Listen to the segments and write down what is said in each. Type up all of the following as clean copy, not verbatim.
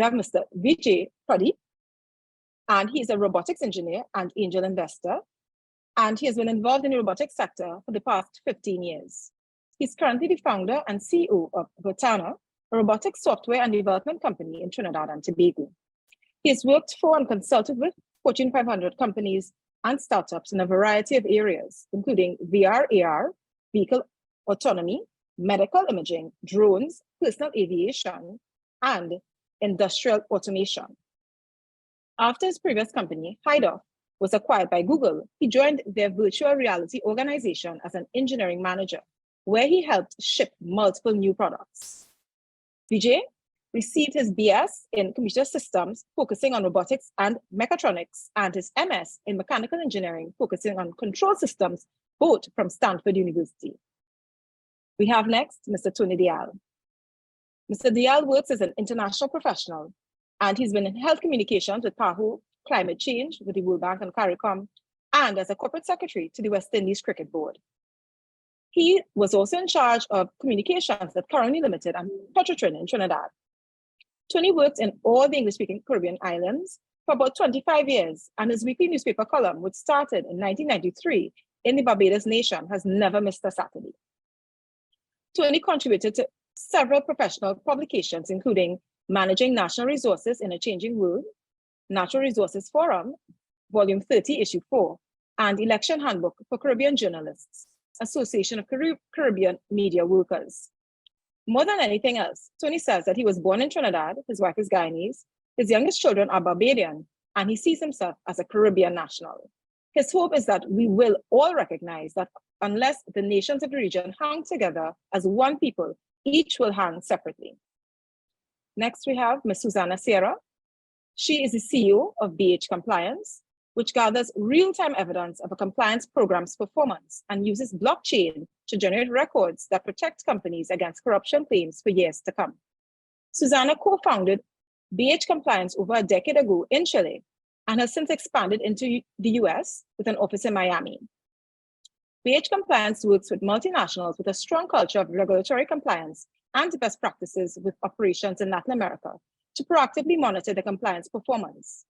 we have Mr. Vijay Pradeep, and he is a robotics engineer and angel investor, and he has been involved in the robotics sector for the past 15 years. He's currently the founder and CEO of Vertana, a robotics software and development company in Trinidad and Tobago. He has worked for and consulted with Fortune 500 companies and startups in a variety of areas, including VR, AR, vehicle autonomy, medical imaging, drones, personal aviation, and industrial automation. After his previous company, Hideoff, was acquired by Google, he joined their virtual reality organization as an engineering manager, where he helped ship multiple new products. Vijay received his BS in computer systems, focusing on robotics and mechatronics, and his MS in mechanical engineering, focusing on control systems, both from Stanford University. We have next Mr. Tony Deyal. Mr. Deyal works as an international professional, and he's been in health communications with PAHO, climate change with the World Bank and CARICOM, and as a corporate secretary to the West Indies Cricket Board. He was also in charge of communications at Currently Limited and Petrotrin in Trinidad. Tony worked in all the English-speaking Caribbean islands for about 25 years, and his weekly newspaper column, which started in 1993 in the Barbados Nation, has never missed a Saturday. Tony contributed to several professional publications, including Managing National Resources in a Changing World, Natural Resources Forum, Volume 30, Issue 4, and Election Handbook for Caribbean Journalists, Association of Caribbean Media Workers. More than anything else, Tony says that he was born in Trinidad, his wife is Guyanese, his youngest children are Barbadian, and he sees himself as a Caribbean national. His hope is that we will all recognize that unless the nations of the region hang together as one people, each will hang separately. Next, we have Ms. Susanna Sierra. She is the CEO of BH Compliance, which gathers real-time evidence of a compliance program's performance and uses blockchain to generate records that protect companies against corruption claims for years to come. Susanna co-founded BH Compliance over a decade ago in Chile and has since expanded into the US with an office in Miami. BH Compliance works with multinationals with a strong culture of regulatory compliance and best practices with operations in Latin America to proactively monitor the compliance performance.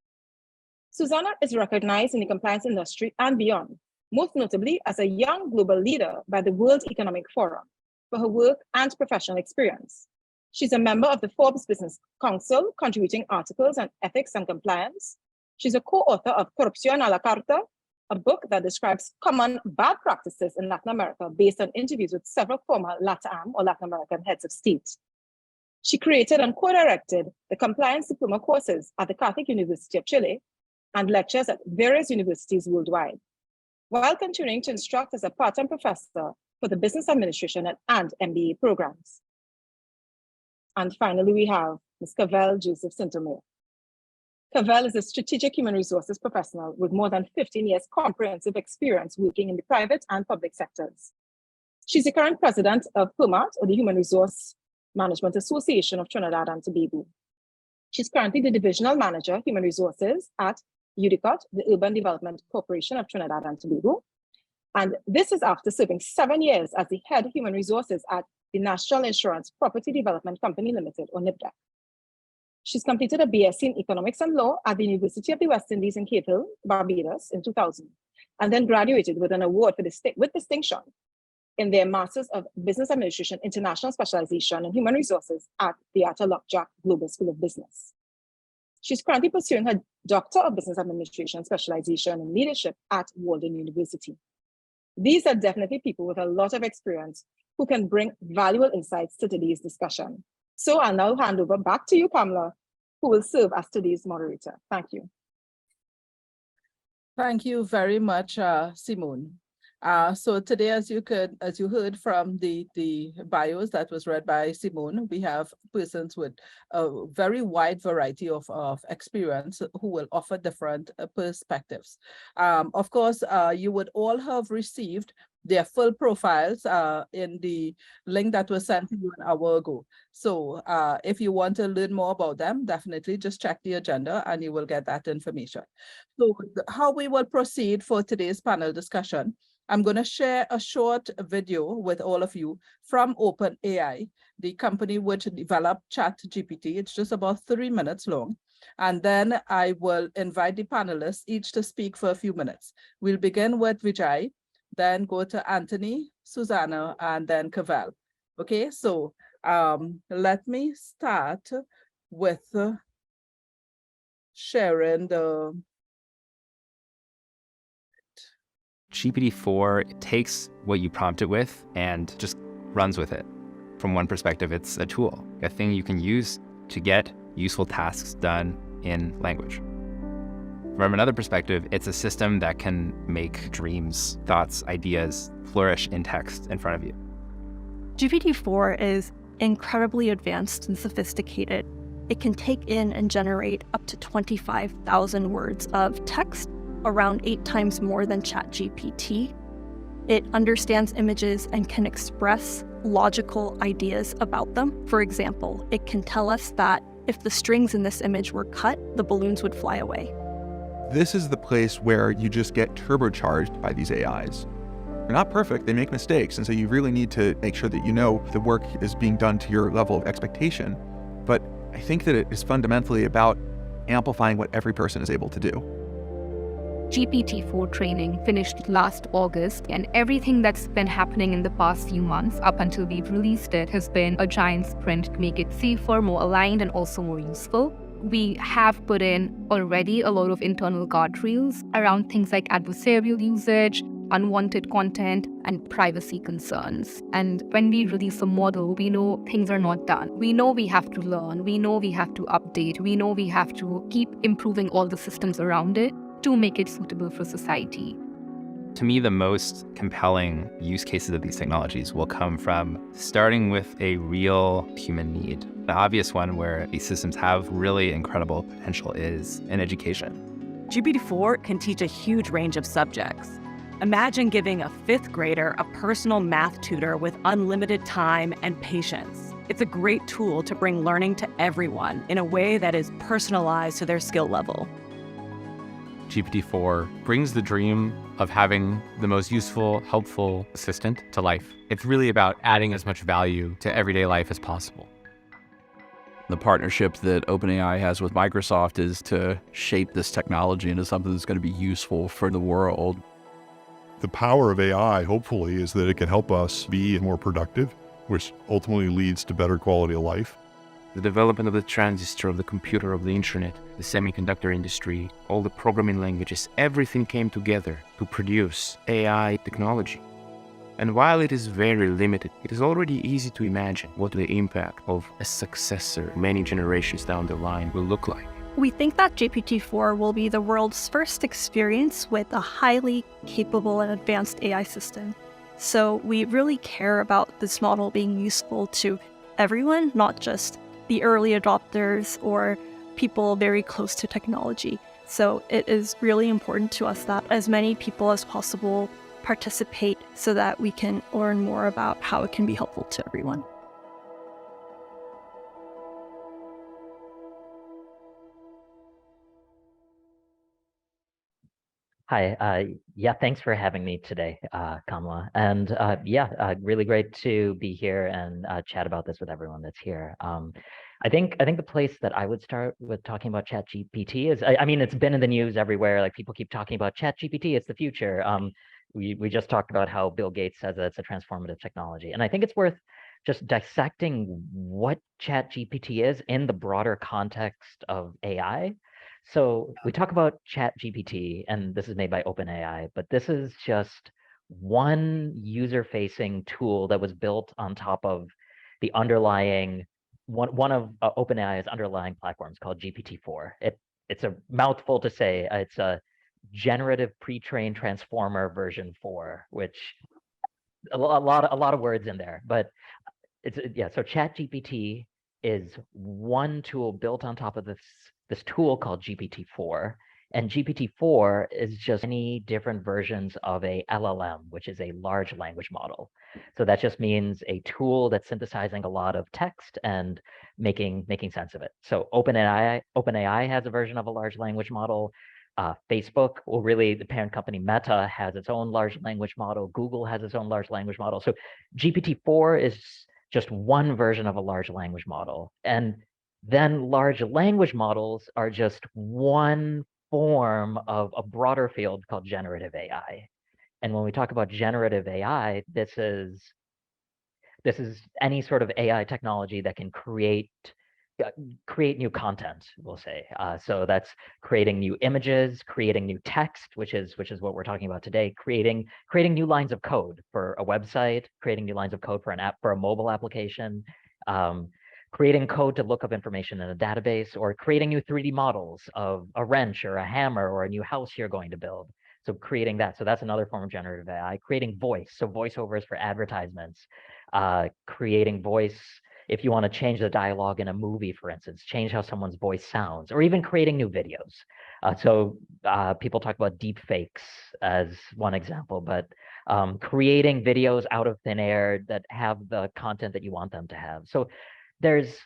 Susanna is recognized in the compliance industry and beyond, most notably as a young global leader by the World Economic Forum for her work and professional experience. She's a member of the Forbes Business Council, contributing articles on ethics and compliance. She's a co-author of Corrupción a la Carta, a book that describes common bad practices in Latin America based on interviews with several former LATAM or Latin American heads of state. She created and co-directed the compliance diploma courses at the Catholic University of Chile and lectures at various universities worldwide, while continuing to instruct as a part-time professor for the business administration and MBA programs. And finally, we have Ms. Cavelle Joseph Sintomir. Cavelle is a strategic human resources professional with more than 15 years comprehensive experience working in the private and public sectors. She's the current president of HUMAT, or the Human Resource Management Association of Trinidad and Tobago. She's currently the divisional manager, human resources at UDICOT, the Urban Development Corporation of Trinidad and Tobago. And this is after serving 7 years as the head human resources at the National Insurance Property Development Company Limited, or NIPDEC. She's completed a BSc in Economics and Law at the University of the West Indies in Cavelle, Barbados in 2000, and then graduated with an award for with distinction in their Masters of Business Administration International Specialization in Human Resources at the Arthur Lockjack Global School of Business. She's currently pursuing her Doctor of Business Administration specialization in leadership at Walden University. These are definitely people with a lot of experience who can bring valuable insights to today's discussion. So I'll now hand over back to you, Kamla, who will serve as today's moderator. Thank you. Thank you very much, Simone. So today, as you heard from the bios that was read by Simone, we have persons with a very wide variety of experience who will offer different perspectives. Of course, you would all have received their full profiles in the link that was sent to you an hour ago. So if you want to learn more about them, definitely just check the agenda and you will get that information. So how we will proceed for today's panel discussion. I'm going to share a short video with all of you from OpenAI, the company which developed ChatGPT. It's just about 3 minutes long. And then I will invite the panelists each to speak for a few minutes. We'll begin with Vijay, then go to Anthony, Susanna, and then Cavelle. Okay, so let me start with sharing the GPT-4 takes what you prompt it with and just runs with it. From one perspective, it's a tool, a thing you can use to get useful tasks done in language. From another perspective, it's a system that can make dreams, thoughts, ideas flourish in text in front of you. GPT-4 is incredibly advanced and sophisticated. It can take in and generate up to 25,000 words of text, around 8 times more than ChatGPT. It understands images and can express logical ideas about them. For example, it can tell us that if the strings in this image were cut, the balloons would fly away. This is the place where you just get turbocharged by these AIs. They're not perfect, they make mistakes, and so you really need to make sure that you know the work is being done to your level of expectation. But I think that it is fundamentally about amplifying what every person is able to do. GPT-4 training finished last August, and everything that's been happening in the past few months up until we've released it has been a giant sprint to make it safer, more aligned, and also more useful. We have put in already a lot of internal guardrails around things like adversarial usage, unwanted content, and privacy concerns. And when we release a model, we know things are not done. We know we have to learn. We know we have to update. We know we have to keep improving all the systems around it to make it suitable for society. To me, the most compelling use cases of these technologies will come from starting with a real human need. The obvious one where these systems have really incredible potential is in education. GPT-4 can teach a huge range of subjects. Imagine giving a 5th grader a personal math tutor with unlimited time and patience. It's a great tool to bring learning to everyone in a way that is personalized to their skill level. GPT-4 brings the dream of having the most useful, helpful assistant to life. It's really about adding as much value to everyday life as possible. The partnership that OpenAI has with Microsoft is to shape this technology into something that's going to be useful for the world. The power of AI, hopefully, is that it can help us be more productive, which ultimately leads to better quality of life. The development of the transistor, of the computer, of the internet, the semiconductor industry, all the programming languages, everything came together to produce AI technology. And while it is very limited, it is already easy to imagine what the impact of a successor many generations down the line will look like. We think that GPT-4 will be the world's first experience with a highly capable and advanced AI system. So we really care about this model being useful to everyone, not just the early adopters or people very close to technology. So it is really important to us that as many people as possible participate so that we can learn more about how it can be helpful to everyone. Hi, yeah, thanks for having me today, Kamla. And really great to be here and chat about this with everyone that's here. I think the place that I would start with talking about ChatGPT is, I mean, it's been in the news everywhere. Like people keep talking about ChatGPT, it's the future. We just talked about how Bill Gates says that it's a transformative technology. And I think it's worth just dissecting what ChatGPT is in the broader context of AI. So we talk about ChatGPT, and this is made by OpenAI, but this is just one user-facing tool that was built on top of the underlying one of OpenAI's underlying platforms called GPT-4. It's a mouthful to say. It's a generative pre-trained transformer version 4, which a lot of words in there, but so ChatGPT is one tool built on top of this tool called GPT-4, and GPT-4 is just many different versions of a LLM, which is a large language model. So that just means a tool that's synthesizing a lot of text and making sense of it. So OpenAI has a version of a large language model. Facebook, well, really the parent company Meta has its own large language model. Google has its own large language model. So GPT-4 is just one version of a large language model. And then large language models are just one form of a broader field called generative AI. And when we talk about generative AI, this is any sort of AI technology that can create new content, we'll say. So that's creating new images, creating new text, which is what we're talking about today, creating new lines of code for a website, creating new lines of code for an app, for a mobile application, creating code to look up information in a database, or creating new 3D models of a wrench or a hammer or a new house you're going to build. So creating that. So that's another form of generative AI. Creating voice. So voiceovers for advertisements. Creating voice if you want to change the dialogue in a movie, for instance, change how someone's voice sounds, or even creating new videos. So people talk about deep fakes as one example, but creating videos out of thin air that have the content that you want them to have. So there's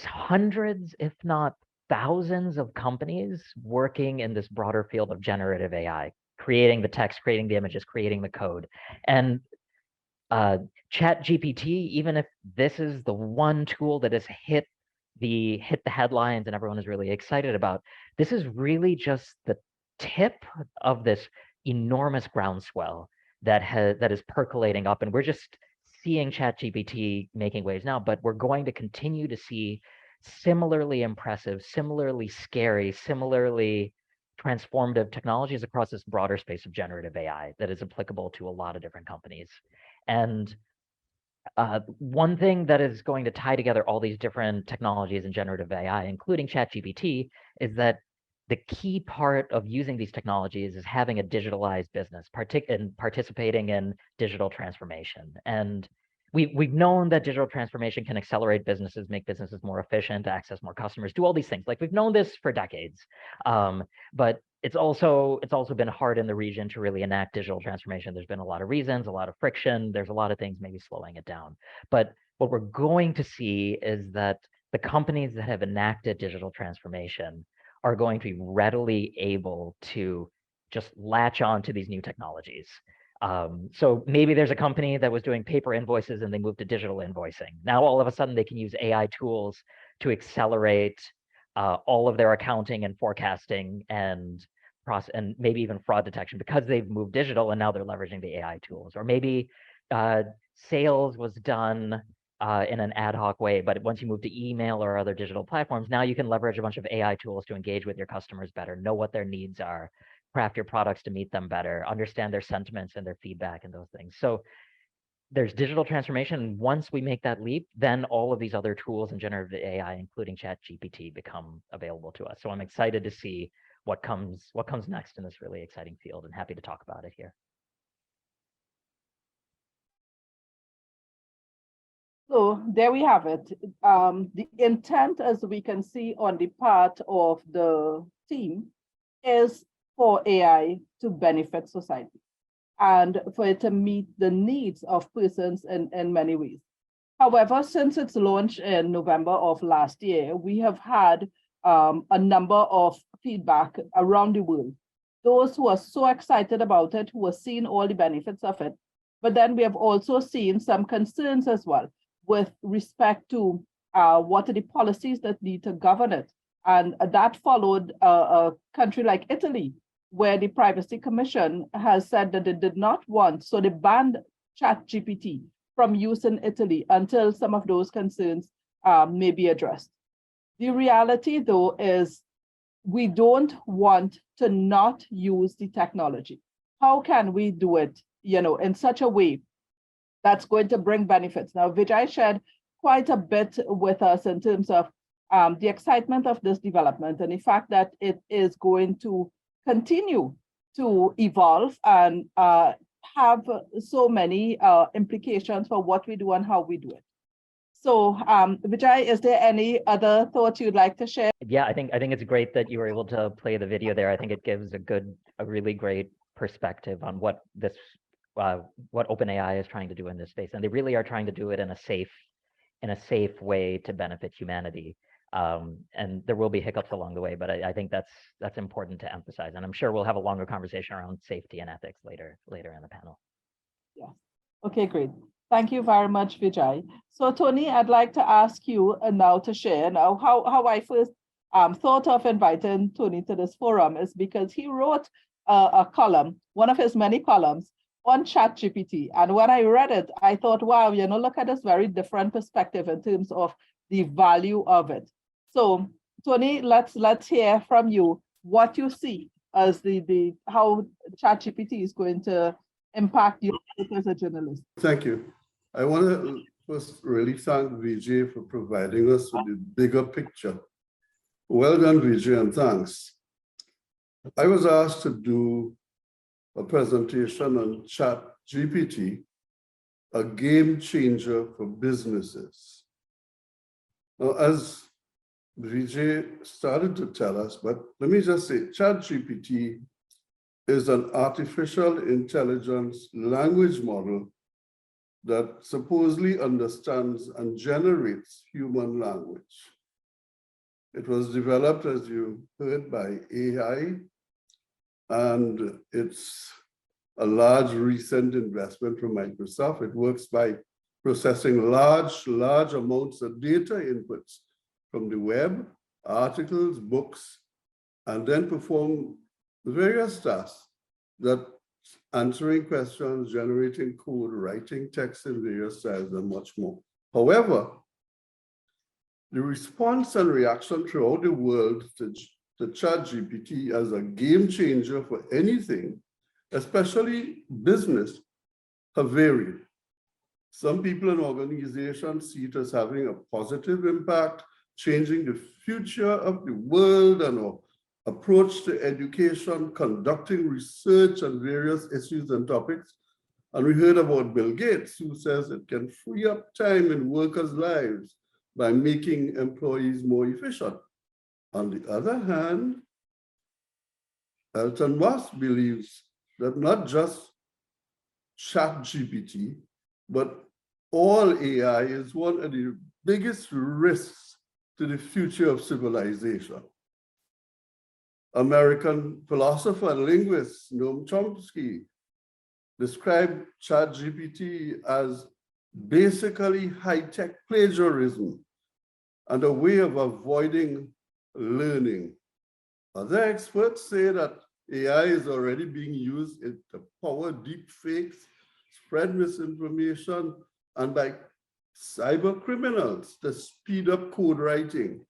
hundreds, if not thousands of companies working in this broader field of generative AI, creating the text, creating the images, creating the code. And ChatGPT, even if this is the one tool that has hit the headlines and everyone is really excited about, this is really just the tip of this enormous groundswell that is percolating up, and we're just seeing ChatGPT making waves now, but we're going to continue to see similarly impressive, similarly scary, similarly transformative technologies across this broader space of generative AI that is applicable to a lot of different companies. And one thing that is going to tie together all these different technologies in generative AI, including ChatGPT, is that the key part of using these technologies is having a digitalized business, and participating in digital transformation. And we've known that digital transformation can accelerate businesses, make businesses more efficient, access more customers, do all these things. Like, we've known this for decades, but it's also been hard in the region to really enact digital transformation. There's been a lot of reasons, a lot of friction. There's a lot of things maybe slowing it down. But what we're going to see is that the companies that have enacted digital transformation are going to be readily able to just latch on to these new technologies. So maybe there's a company that was doing paper invoices and they moved to digital invoicing. Now all of a sudden they can use AI tools to accelerate all of their accounting and forecasting and maybe even fraud detection because they've moved digital and now they're leveraging the AI tools. Or maybe sales was done in an ad hoc way, but once you move to email or other digital platforms, now you can leverage a bunch of AI tools to engage with your customers better, know what their needs are, craft your products to meet them better, understand their sentiments and their feedback and those things. So there's digital transformation. Once we make that leap, then all of these other tools in generative AI, including ChatGPT, become available to us. So I'm excited to see what comes next in this really exciting field, and happy to talk about it here. So there we have it. The intent, as we can see on the part of the team, is for AI to benefit society and for it to meet the needs of persons in many ways. However, since its launch in November of last year, we have had a number of feedback around the world. Those who are so excited about it, who are seeing all the benefits of it, but then we have also seen some concerns as well with respect to what are the policies that need to govern it. And that followed a country like Italy, where the Privacy Commission has said that they did not want, so they banned ChatGPT from use in Italy until some of those concerns may be addressed. The reality, though, is we don't want to not use the technology. How can we do it, in such a way that's going to bring benefits? Now, Vijay shared quite a bit with us in terms of the excitement of this development and the fact that it is going to continue to evolve and have so many implications for what we do and how we do it. So Vijay, is there any other thoughts you'd like to share? Yeah, I think it's great that you were able to play the video there. I think it gives a really great perspective on what OpenAI is trying to do in this space. And they really are trying to do it in a safe way to benefit humanity. And there will be hiccups along the way, but I think that's important to emphasize. And I'm sure we'll have a longer conversation around safety and ethics later in the panel. Yeah. Okay, great. Thank you very much, Vijay. So Tony, I'd like to ask you now to share now how I first thought of inviting Tony to this forum is because he wrote a column, one of his many columns on ChatGPT. And when I read it, I thought, wow, look at this very different perspective in terms of the value of it. So Tony, let's hear from you what you see as how ChatGPT is going to impact you as a journalist. Thank you. I want to first really thank Vijay for providing us with the bigger picture. Well done, Vijay, and thanks. I was asked to do a presentation on ChatGPT, a game changer for businesses. Now, as Vijay started to tell us, but let me just say, ChatGPT is an artificial intelligence language model that supposedly understands and generates human language. It was developed, as you heard, by AI, and it's a large recent investment from Microsoft. It works by processing large amounts of data inputs from the web, articles, books, and then perform various tasks that answering questions, generating code, writing text in various styles, and much more. However, the response and reaction throughout the world to ChatGPT as a game changer for anything, especially business, have varied. Some people in organizations see it as having a positive impact, changing the future of the world and our approach to education, conducting research on various issues and topics. And we heard about Bill Gates, who says it can free up time in workers' lives by making employees more efficient. On the other hand, Elon Musk believes that not just ChatGPT, but all AI is one of the biggest risks to the future of civilization. American philosopher and linguist Noam Chomsky described ChatGPT as basically high-tech plagiarism and a way of avoiding learning. Other experts say that AI is already being used to power deep fakes, spread misinformation, and by cyber criminals to speed up code writing.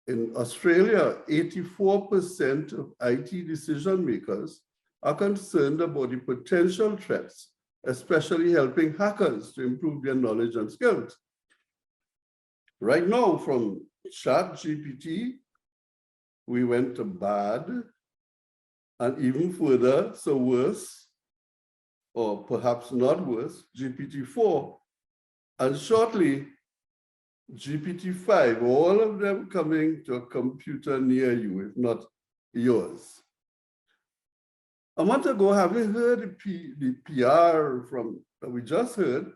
In Australia, 84% of IT decision makers are concerned about the potential threats, especially helping hackers to improve their knowledge and skills. Right now, from ChatGPT, we went to bad, and even further, so worse, or perhaps not worse, GPT-4, and shortly, GPT-5, all of them coming to a computer near you, if not yours. A month ago, having heard the PR that we just heard,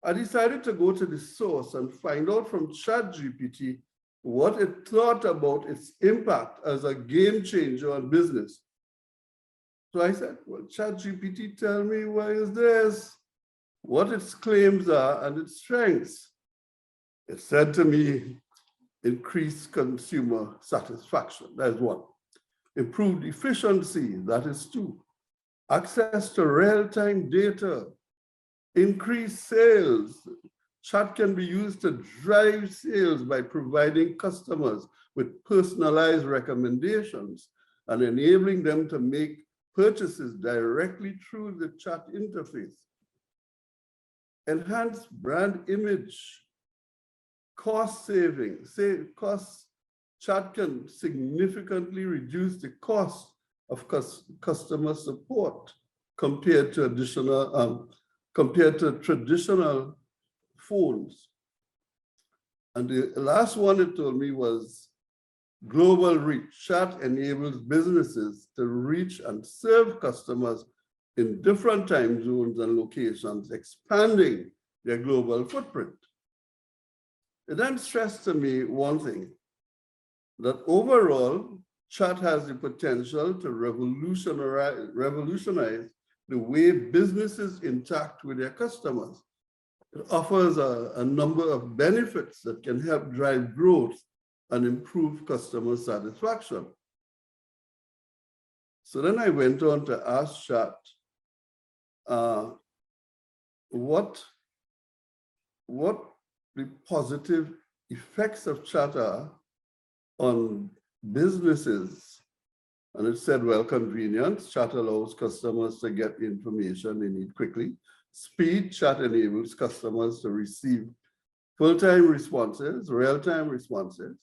I decided to go to the source and find out from ChatGPT what it thought about its impact as a game changer on business. So I said, well, ChatGPT, tell me why is this, what its claims are and its strengths. It said to me, increased consumer satisfaction, that's one. Improved efficiency, that is two. Access to real-time data, increased sales. Chat can be used to drive sales by providing customers with personalized recommendations and enabling them to make purchases directly through the chat interface. Enhanced brand image, cost savings. Chat can significantly reduce the cost of customer support compared to traditional phones. And the last one it told me was global reach. Chat enables businesses to reach and serve customers in different time zones and locations, expanding their global footprint. It then stressed to me one thing, that overall, chat has the potential to revolutionize the way businesses interact with their customers. It offers a number of benefits that can help drive growth and improve customer satisfaction. So then I went on to ask chat, what the positive effects of chat are on businesses. And it said, well, convenience. Chat allows customers to get information they need quickly. Speed. Chat enables customers to receive full-time responses, real-time responses.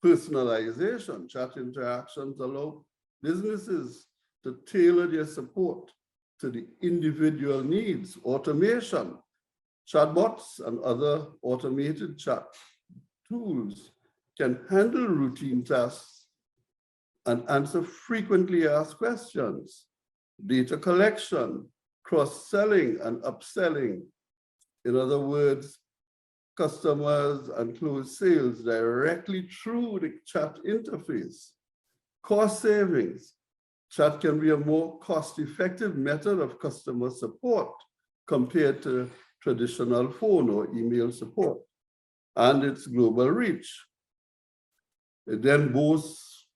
Personalization. Chat interactions allow businesses to tailor their support to the individual needs. Automation. Chatbots and other automated chat tools can handle routine tasks and answer frequently asked questions. Data collection, cross-selling and upselling. In other words, customers and close sales directly through the chat interface. Cost savings. Chat can be a more cost-effective method of customer support compared to traditional phone or email support, and its global reach. It then boasts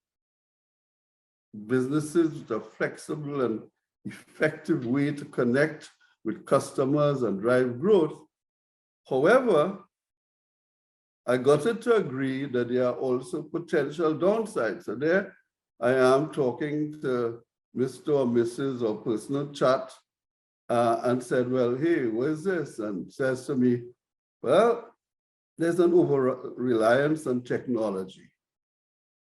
businesses with a flexible and effective way to connect with customers and drive growth. However, I got it to agree that there are also potential downsides. So there I am talking to Mr. or Mrs. or personal chat and said, well, hey, what is this? And says to me, well, there's an over-reliance on technology.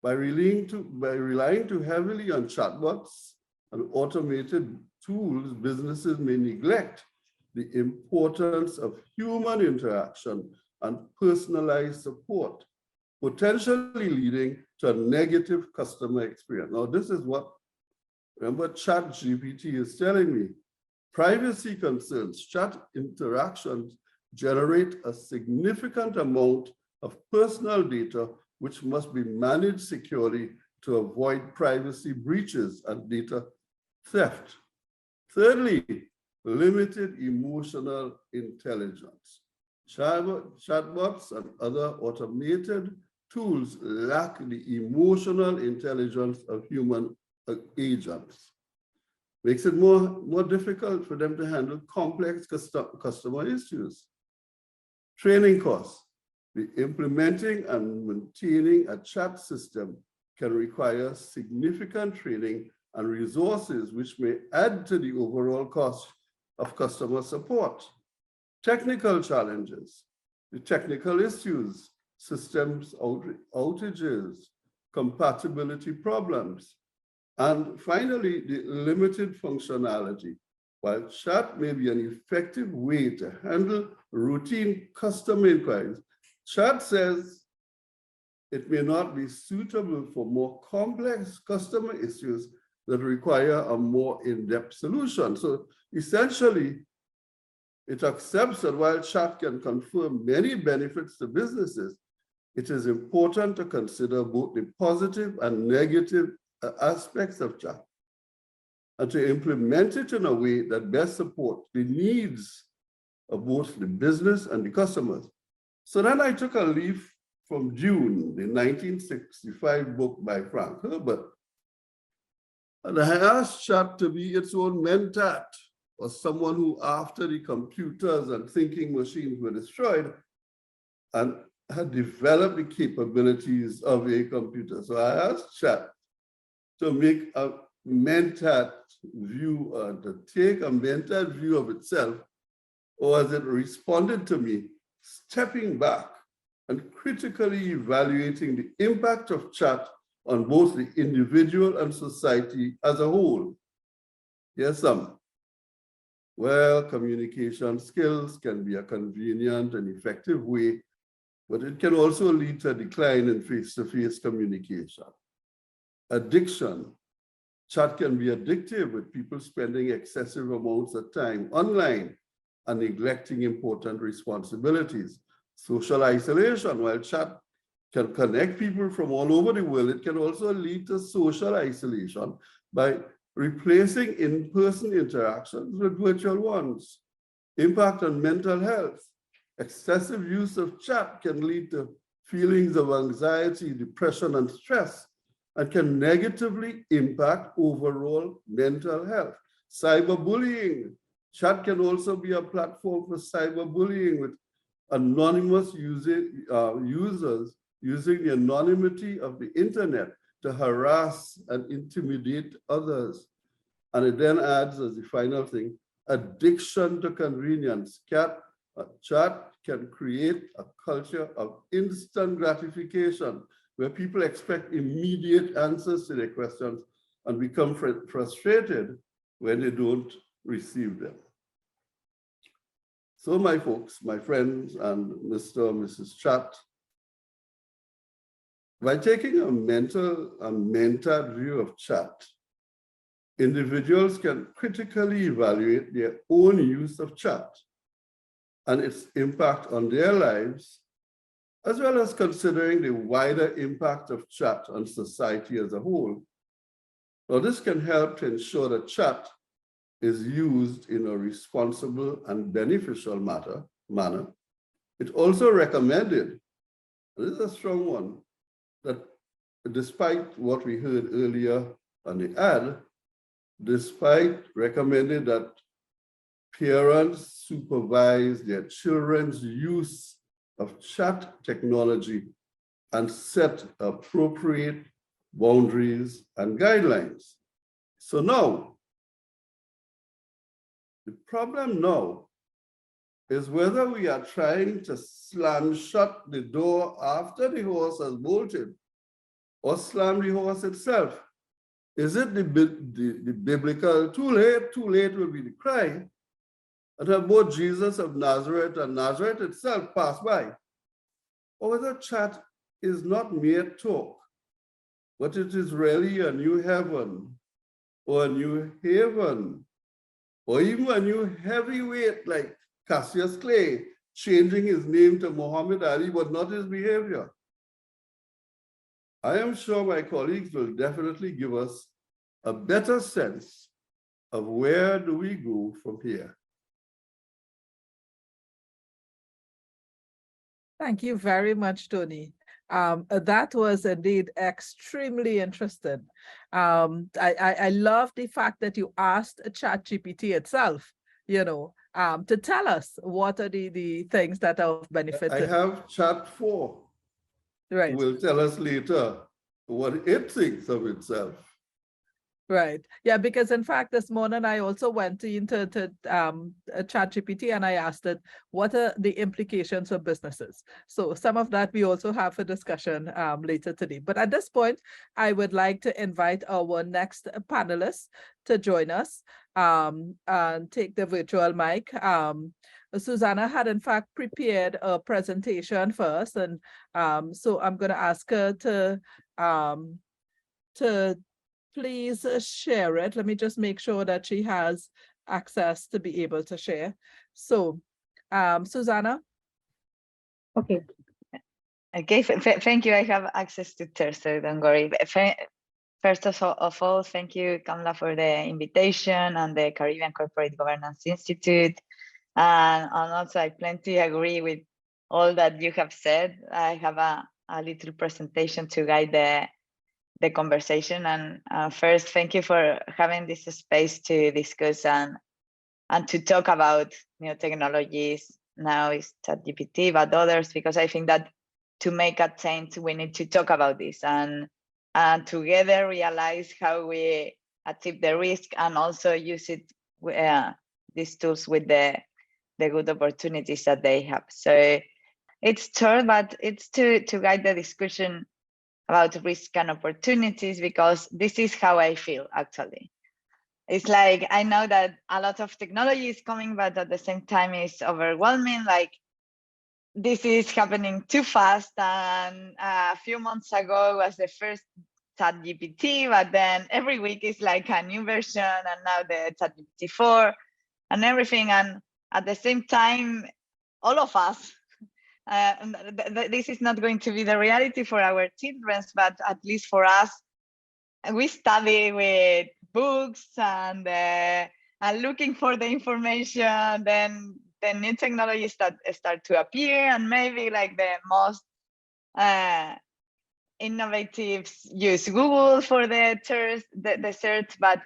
By relying too heavily on chatbots and automated tools, businesses may neglect the importance of human interaction and personalized support, potentially leading to a negative customer experience. Now, this is what, remember, ChatGPT is telling me. Privacy concerns, chat interactions generate a significant amount of personal data which must be managed securely to avoid privacy breaches and data theft. Thirdly, limited emotional intelligence. Chatbots and other automated tools lack the emotional intelligence of human agents. Makes it more difficult for them to handle complex customer issues. Training costs. The implementing and maintaining a chat system can require significant training and resources, which may add to the overall cost of customer support. Technical challenges, the technical issues, systems outages, compatibility problems, and finally, the limited functionality. While chat may be an effective way to handle routine customer inquiries, chat says it may not be suitable for more complex customer issues that require a more in-depth solution. So essentially, it accepts that while chat can confer many benefits to businesses, it is important to consider both the positive and negative aspects of chat and to implement it in a way that best supports the needs of both the business and the customers. So then I took a leaf from June, the 1965 book by Frank Herbert, and I asked chat to be its own mentat, or someone who, after the computers and thinking machines were destroyed, and had developed the capabilities of a computer. So I asked chat to make a mentat view, to take a mentat view of itself, or as it responded to me, stepping back and critically evaluating the impact of chat on both the individual and society as a whole. Yes, some. Well, communication skills can be a convenient and effective way, but it can also lead to a decline in face-to-face communication. Addiction. Chat can be addictive, with people spending excessive amounts of time online and neglecting important responsibilities. social isolation. While chat can connect people from all over the world, it can also lead to social isolation by replacing in-person interactions with virtual ones. Impact on mental health. Excessive use of chat can lead to feelings of anxiety, depression, and stress, and can negatively impact overall mental health. Cyberbullying. Chat can also be a platform for cyberbullying with anonymous users using the anonymity of the internet to harass and intimidate others. And it then adds as the final thing, addiction to convenience. Chat can create a culture of instant gratification where people expect immediate answers to their questions and become frustrated when they don't receive them. So my folks, my friends, and Mr. and Mrs. Chat, by taking a mentored view of chat, individuals can critically evaluate their own use of chat and its impact on their lives, as well as considering the wider impact of chat on society as a whole. Now, this can help to ensure that chat is used in a responsible and beneficial manner. It also recommended, and this is a strong one, that despite what we heard earlier on the ad, despite recommended that parents supervise their children's use of chat technology and set appropriate boundaries and guidelines. So now, the problem now is whether we are trying to slam shut the door after the horse has bolted or slam the horse itself. Is it the biblical, too late will be the cry, and have both Jesus of Nazareth and Nazareth itself pass by? Or whether chat is not mere talk, but it is really a new heaven or a new haven, or even a new heavyweight like Cassius Clay, changing his name to Muhammad Ali, but not his behavior. I am sure my colleagues will definitely give us a better sense of where do we go from here. Thank you very much, Tony. That was indeed extremely interesting. I love the fact that you asked ChatGPT itself, to tell us what are the things that are of benefit. I have Chat 4. Right. Will tell us later what it thinks of itself. Right. Yeah, because in fact, this morning I also went into ChatGPT and I asked it, what are the implications for businesses? So some of that we also have for discussion later today. But at this point, I would like to invite our next panelist to join us and take the virtual mic. Susanna had in fact prepared a presentation for us, and so I'm going to ask her to please share it. Let me just make sure that she has access to be able to share. So, Susanna. Okay. Okay, thank you. I have access to it, so don't worry. First of all, thank you, Kamla, for the invitation and the Caribbean Corporate Governance Institute. And also, I plenty agree with all that you have said. I have a little presentation to guide the conversation. And first, thank you for having this space to discuss and to talk about new technologies. Now is ChatGPT, but others, because I think that to make a change, we need to talk about this and together realize how we achieve the risk and also use it, these tools with the good opportunities that they have. So it's short, but it's to guide the discussion about risk and opportunities, because this is how I feel actually. It's like, I know that a lot of technology is coming, but at the same time it's overwhelming. Like, this is happening too fast. And a few months ago was the first ChatGPT, but then every week is like a new version, and now the ChatGPT 4 and everything. And at the same time, all of us this is not going to be the reality for our children, but at least for us, we study with books and looking for the information. Then the new technologies start to appear, and maybe like the most innovative use Google for the search, but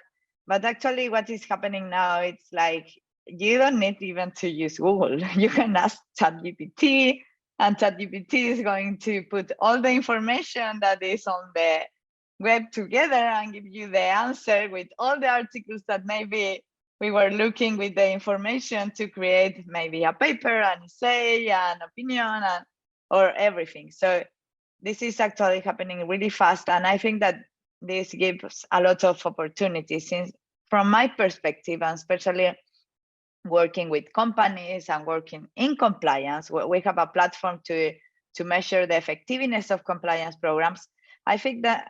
actually what is happening now, it's like you don't need even to use Google. You can ask ChatGPT, and ChatGPT is going to put all the information that is on the web together and give you the answer with all the articles that maybe we were looking with the information to create maybe a paper, an essay, an opinion, or everything. So this is actually happening really fast. And I think that this gives a lot of opportunities. Since from my perspective, and especially working with companies and working in compliance, we have a platform to measure the effectiveness of compliance programs. I think that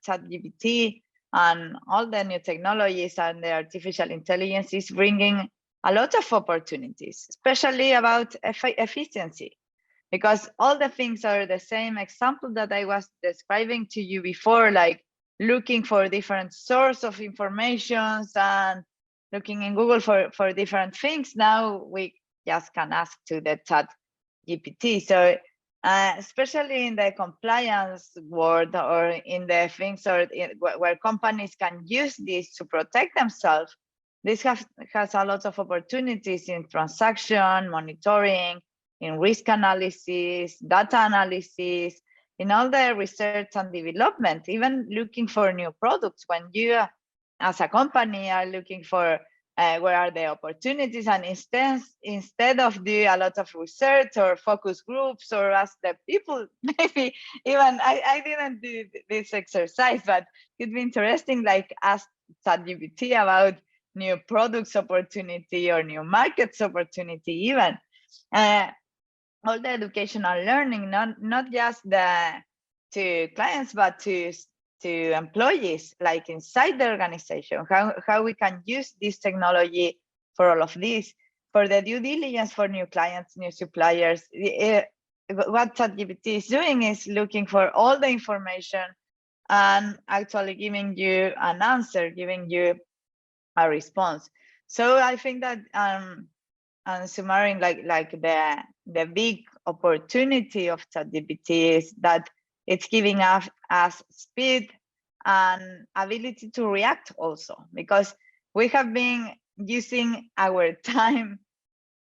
ChatGPT and all the new technologies and the artificial intelligence is bringing a lot of opportunities, especially about efficiency, because all the things are the same example that I was describing to you before, like looking for different source of information and looking in Google for different things. Now we just can ask to the ChatGPT. So especially in the compliance world, or in the things where companies can use this to protect themselves, this has a lot of opportunities in transaction monitoring, in risk analysis, data analysis, in all the research and development, even looking for new products. When you as a company are looking for where are the opportunities, and instead of do a lot of research or focus groups or ask the people, maybe even I didn't do this exercise, but it'd be interesting, like ask ChatGPT about new products opportunity or new markets opportunity, even all the educational learning, not just to clients, but to employees, like inside the organization, how we can use this technology for all of this, for the due diligence for new clients, new suppliers. What ChatGPT is doing is looking for all the information and actually giving you an answer, giving you a response. So I think that and summarizing, like the big opportunity of ChatGPT is that it's giving us speed and ability to react also, because we have been using our time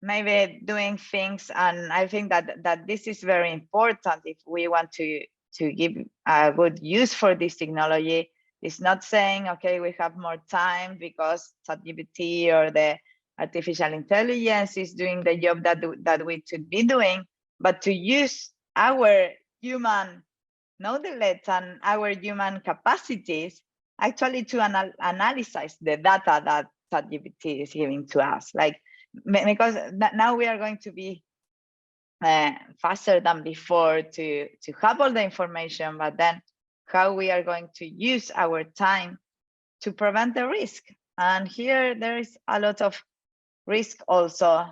maybe doing things, and I think that this is very important if we want to give a good use for this technology. It's not saying, okay, we have more time because ChatGPT or the artificial intelligence is doing the job that we should be doing, but to use our human knowledge and our human capacities actually to analyze the data that ChatGPT is giving to us. Like, because now we are going to be faster than before to have all the information, but then how we are going to use our time to prevent the risk. And here there is a lot of risk also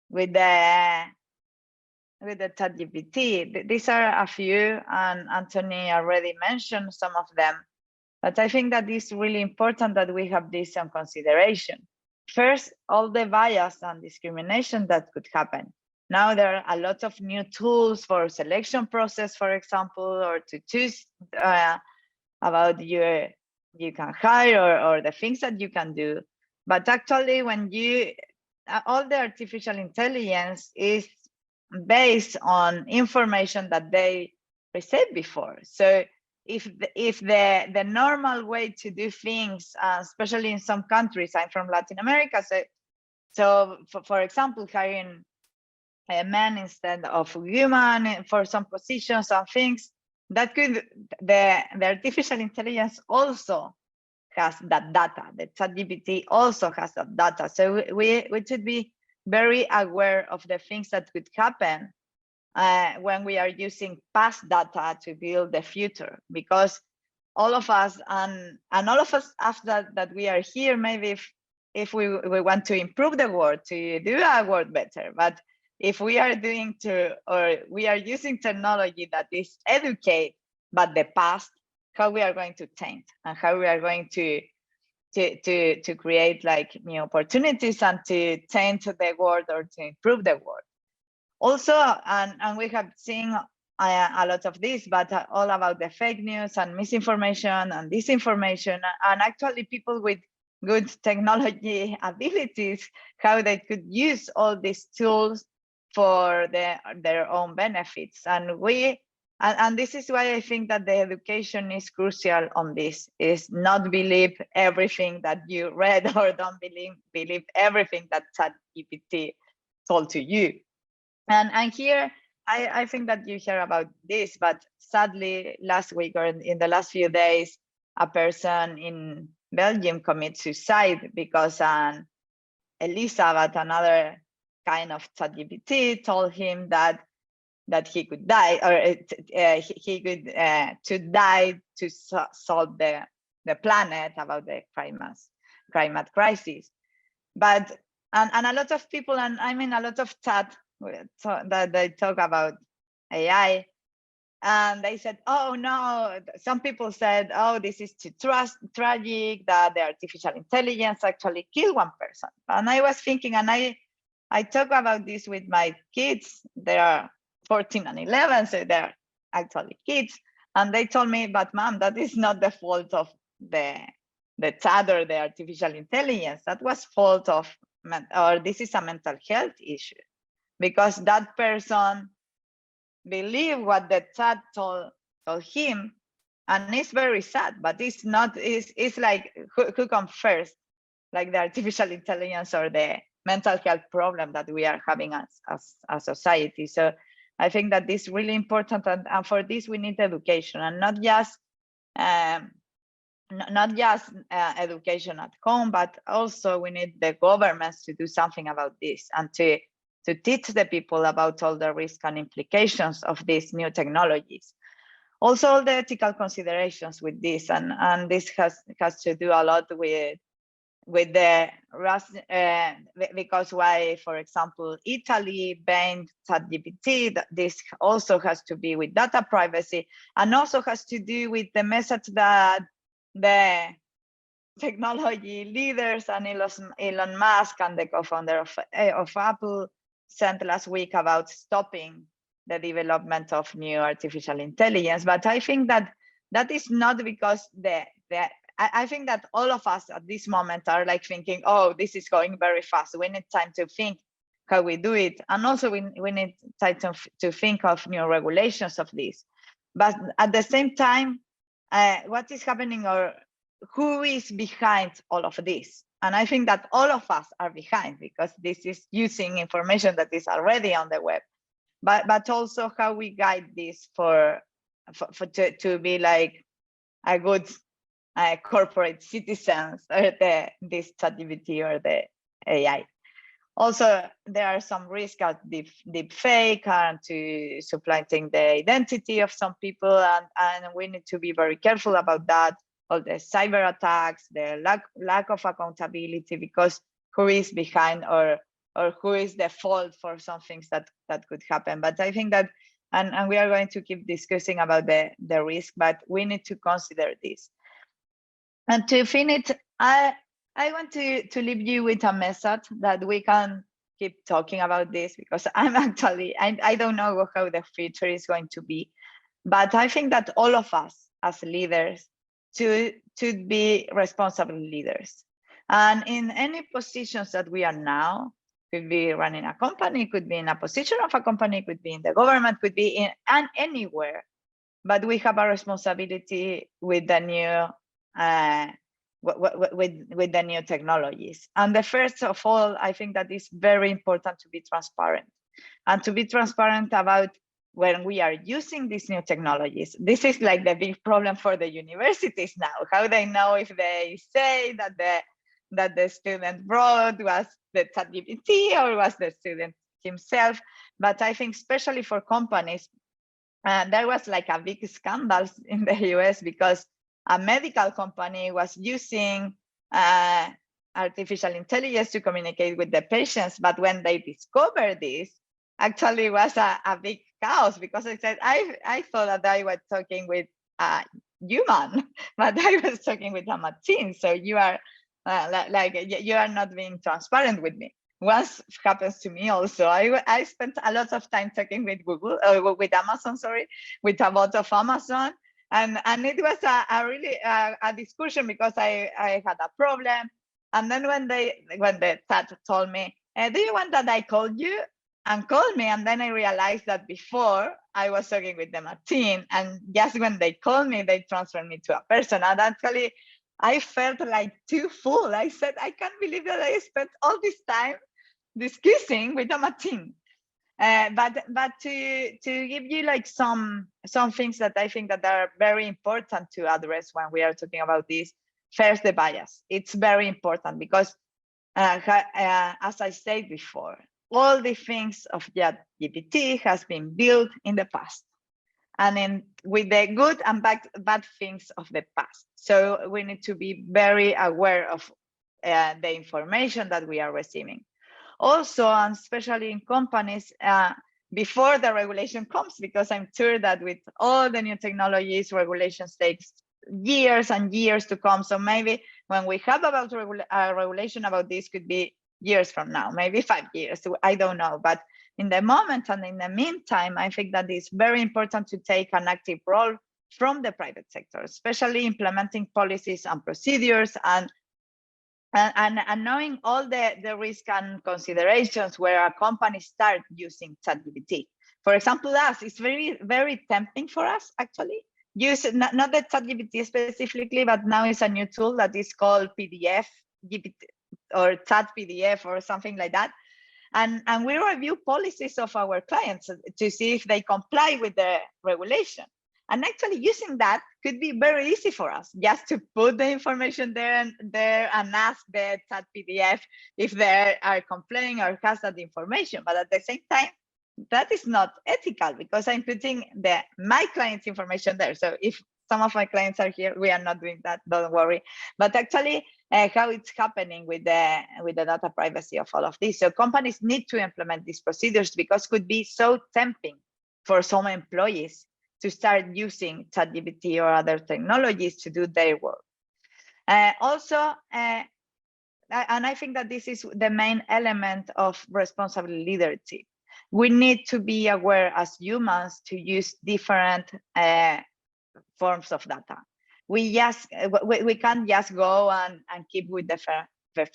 with the ChatGPT. These are a few, and Anthony already mentioned some of them, but I think that it's really important that we have this in consideration. First, all the bias and discrimination that could happen. Now there are a lot of new tools for selection process, for example, or to choose about you can hire or the things that you can do. But actually, when all the artificial intelligence is based on information that they received before. So if the normal way to do things, especially in some countries, I'm from Latin America, so for example, hiring a man instead of women for some positions and things, that could the artificial intelligence also has that data. The ChatGPT also has that data. So we should be very aware of the things that could happen when we are using past data to build the future, because all of us and all of us after that we are here, maybe if we want to improve the world, to do our world better, but if we are we are using technology that is educate, but the past, how we are going to taint and how we are going to create like new opportunities and to taint the world or to improve the world. Also, and we have seen a lot of this, but all about the fake news and misinformation and disinformation, and actually people with good technology abilities, how they could use all these tools for their own benefits. And this is why I think that the education is crucial on this, is not believe everything that you read or don't believe everything that ChatGPT told to you. And here, I think that you hear about this, but sadly, last week or in the last few days, a person in Belgium committed suicide because Elizabeth, another kind of ChatGPT, told him that he could die, or he could to die to solve the planet about the climate crisis. But and a lot of people, and I mean a lot of chat that they talk about AI, and they said, oh no, some people said, oh, this is too tragic that the artificial intelligence actually killed one person. And I was thinking, and I talk about this with my kids. They are 14 and 11, so they're actually kids. And they told me, but mom, that is not the fault of the chat or the artificial intelligence. That was fault of, or this is a mental health issue, because that person believed what the chat told him, and it's very sad. But it's not. It's like who comes first, like the artificial intelligence or the mental health problem that we are having as a society. So I think that this is really important, and for this we need education, and not just education at home, but also we need the governments to do something about this and to teach the people about all the risks and implications of these new technologies. Also, all the ethical considerations with this, and this has to do a lot with the because why, for example, Italy banned ChatGPT. This also has to be with data privacy, and also has to do with the message that the technology leaders and Elon Musk and the co-founder of Apple sent last week about stopping the development of new artificial intelligence. But I think that is not because I think that all of us at this moment are like thinking, oh, this is going very fast. We need time to think how we do it. And also we need time to think of new regulations of this. But at the same time, what is happening, or who is behind all of this? And I think that all of us are behind, because this is using information that is already on the web. But also how we guide this to be like a good corporate citizens, or this ChatGPT or the AI. Also, there are some risks of deep fake and to supplanting the identity of some people, and we need to be very careful about that. All the cyber attacks, the lack of accountability, because who is behind or who is the fault for some things that could happen. But I think that, and we are going to keep discussing about the risk, but we need to consider this. And to finish, I want to leave you with a message that we can keep talking about this, because I'm actually, I don't know how the future is going to be, but I think that all of us as leaders to be responsible leaders. And in any positions that we are now, could be running a company, could be in a position of a company, could be in the government, could be in anywhere, but we have a responsibility with the new with the new technologies. And the first of all, I think that it's very important to be transparent, and to be transparent about when we are using these new technologies. This is like the big problem for the universities now. How they know if they say that the student brought was the ChatGPT or was the student himself. But I think especially for companies, there was like a big scandal in the US because a medical company was using artificial intelligence to communicate with the patients. But when they discovered this, actually was a big chaos, because I said, I thought that I was talking with a human, but I was talking with a machine. So you are you are not being transparent with me. Once happens to me also. I spent a lot of time talking with Google, with Amazon, sorry, with a bot of Amazon. And it was a really a discussion, because I had a problem. And then when the chat told me, do you want that I called you? And called me, and then I realized that before I was talking with the machine, and just when they called me, they transferred me to a person. And actually, I felt like too full. I said, I can't believe that I spent all this time discussing with a machine. But to give you like some things that I think that are very important to address when we are talking about this. First, the bias. It's very important, because as I said before, all the things of ChatGPT has been built in the past, and with the good and bad things of the past. So we need to be very aware of the information that we are receiving. Also, and especially in companies, before the regulation comes, because I'm sure that with all the new technologies, regulations takes years and years to come. So maybe when we have about regulation about this, could be years from now, maybe 5 years, I don't know. But in the moment and in the meantime, I think that it's very important to take an active role from the private sector, especially implementing policies and procedures, and knowing all the risk and considerations where a company start using ChatGPT. For example, it's very, very tempting for us, actually. Use not the ChatGPT specifically, but now it's a new tool that is called PDF GPT or Chat PDF or something like that. And we review policies of our clients to see if they comply with the regulation. And actually using that could be very easy for us, just to put the information there and ask the Chat PDF if they are complying or has that information. But at the same time, that is not ethical, because I'm putting my client's information there. So if some of my clients are here, we are not doing that, don't worry. But actually how it's happening with the data privacy of all of this. So companies need to implement these procedures, because it could be so tempting for some employees to start using ChatGPT or other technologies to do their work. Also, and I think that this is the main element of responsible leadership. We need to be aware as humans to use different forms of data. We can't just go and keep with the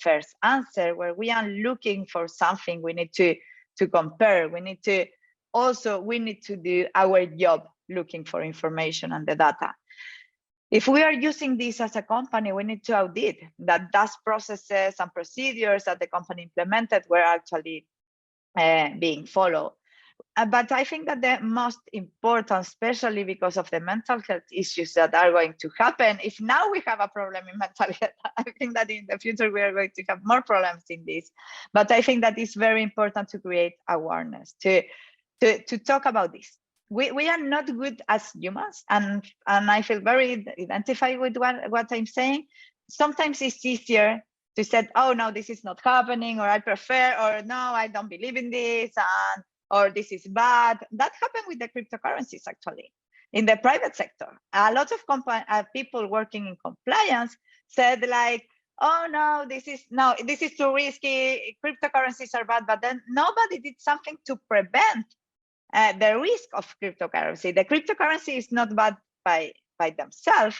first answer, where we are looking for something. We need to compare. We need to do our job looking for information and the data. If we are using this as a company, we need to audit that those processes and procedures that the company implemented were actually being followed. But I think that the most important, especially because of the mental health issues that are going to happen, if now we have a problem in mental health, I think that in the future we are going to have more problems in this. But I think that it's very important to create awareness, to talk about this. We are not good as humans, and I feel very identified with what I'm saying. Sometimes it's easier to say, oh no, this is not happening, or I prefer, or no, I don't believe in this, or this is bad. That happened with the cryptocurrencies, actually. In the private sector, a lot of people working in compliance said like, oh no, this is too risky, cryptocurrencies are bad, but then nobody did something to prevent the risk of cryptocurrency. The cryptocurrency is not bad by themselves,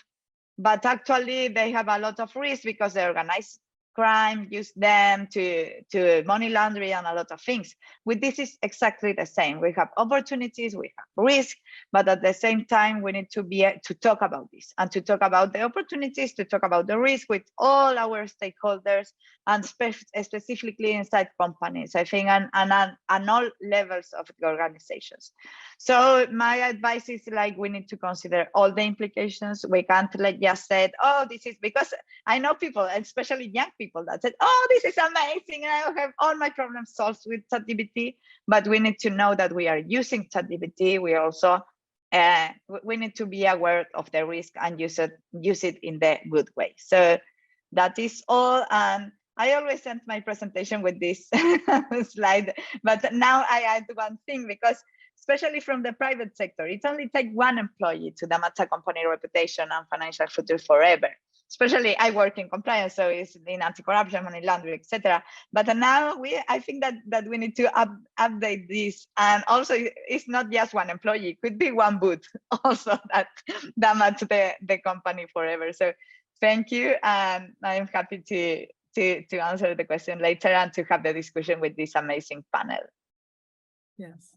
but actually they have a lot of risk, because the organized crime use them to money laundering and a lot of things. With this is exactly the same. We have opportunities, we have risk, but at the same time we need to talk about this, and to talk about the opportunities, to talk about the risk with all our stakeholders, and specifically inside companies, I think, and all levels of the organizations. So my advice is like, we need to consider all the implications. We can't like just say, oh, this is, because I know people, especially young people, that said, oh, this is amazing, and I have all my problems solved with ChatGPT. But we need to know that we are using ChatGPT. We also we need to be aware of the risk and use it in the good way. So that is all. I always send my presentation with this slide, but now I add one thing, because especially from the private sector, it only takes one employee to damage a company reputation and financial future forever. Especially I work in compliance, so it's in anti-corruption, money laundering, etc. But now I think that we need to update this, and also it's not just one employee; it could be one booth also that damage the company forever. So thank you, and I'm happy to answer the question later and to have the discussion with this amazing panel. Yes.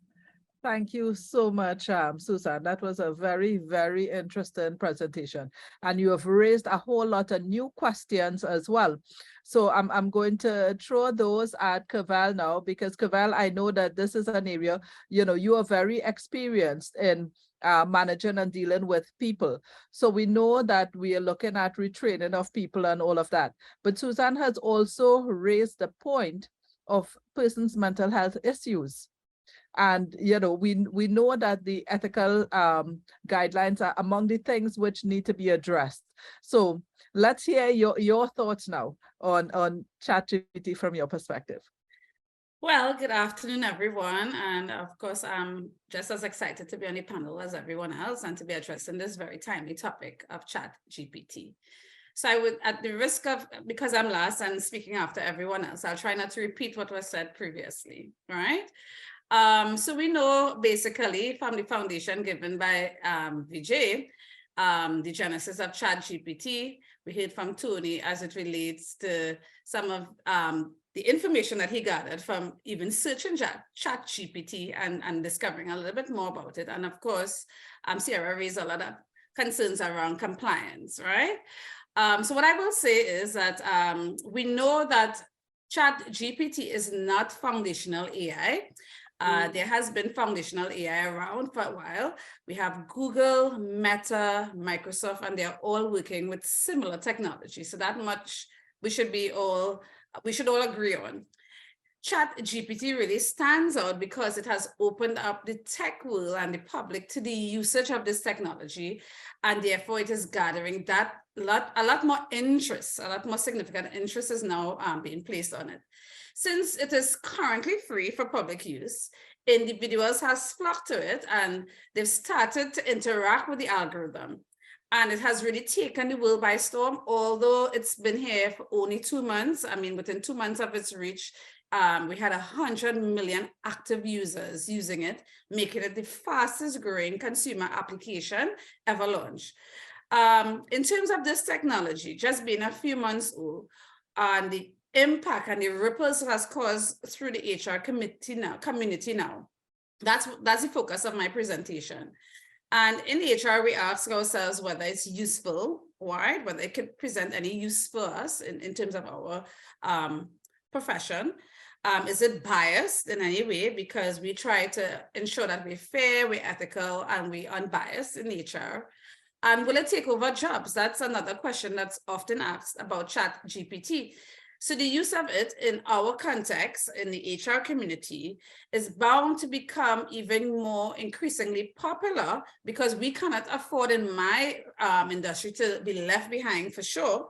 Thank you so much, Susan. That was a very, very interesting presentation. And you have raised a whole lot of new questions as well. So I'm going to throw those at Cavelle now, because Cavelle, I know that this is an area, you are very experienced in managing and dealing with people. So we know that we are looking at retraining of people and all of that. But Susan has also raised the point of persons' mental health issues. And, we know that the ethical guidelines are among the things which need to be addressed. So let's hear your thoughts now on ChatGPT from your perspective. Well, good afternoon, everyone. And of course, I'm just as excited to be on the panel as everyone else and to be addressing this very timely topic of ChatGPT. So I would, at the risk of, because I'm last and speaking after everyone else, I'll try not to repeat what was said previously, right? So we know basically from the foundation given by Vijay, the genesis of ChatGPT. We heard from Tony as it relates to some of the information that he gathered from even searching ChatGPT and discovering a little bit more about it. And of course, Sierra raised a lot of concerns around compliance, right? So what I will say is that we know that ChatGPT is not foundational AI. There has been foundational AI around for a while. We have Google, Meta, Microsoft, and they're all working with similar technology. So that much we should all agree on. ChatGPT really stands out because it has opened up the tech world and the public to the usage of this technology, and therefore it is gathering a lot more interest, a lot more significant interest is now being placed on it. Since it is currently free for public use, individuals have flocked to it and they've started to interact with the algorithm. And it has really taken the world by storm, although it's been here for only 2 months. I mean, within 2 months of its reach, we had 100 million active users using it, making it the fastest growing consumer application ever launched. In terms of this technology, just being a few months old, and the impact and the ripples it has caused through the HR community now. That's the focus of my presentation. And in HR, we ask ourselves whether it's useful, right? Whether it could present any use for us in terms of our profession. Is it biased in any way? Because we try to ensure that we're fair, we're ethical, and we're unbiased in HR. And will it take over jobs? That's another question that's often asked about ChatGPT. So the use of it in our context, in the HR community, is bound to become even more increasingly popular because we cannot afford in my industry to be left behind for sure.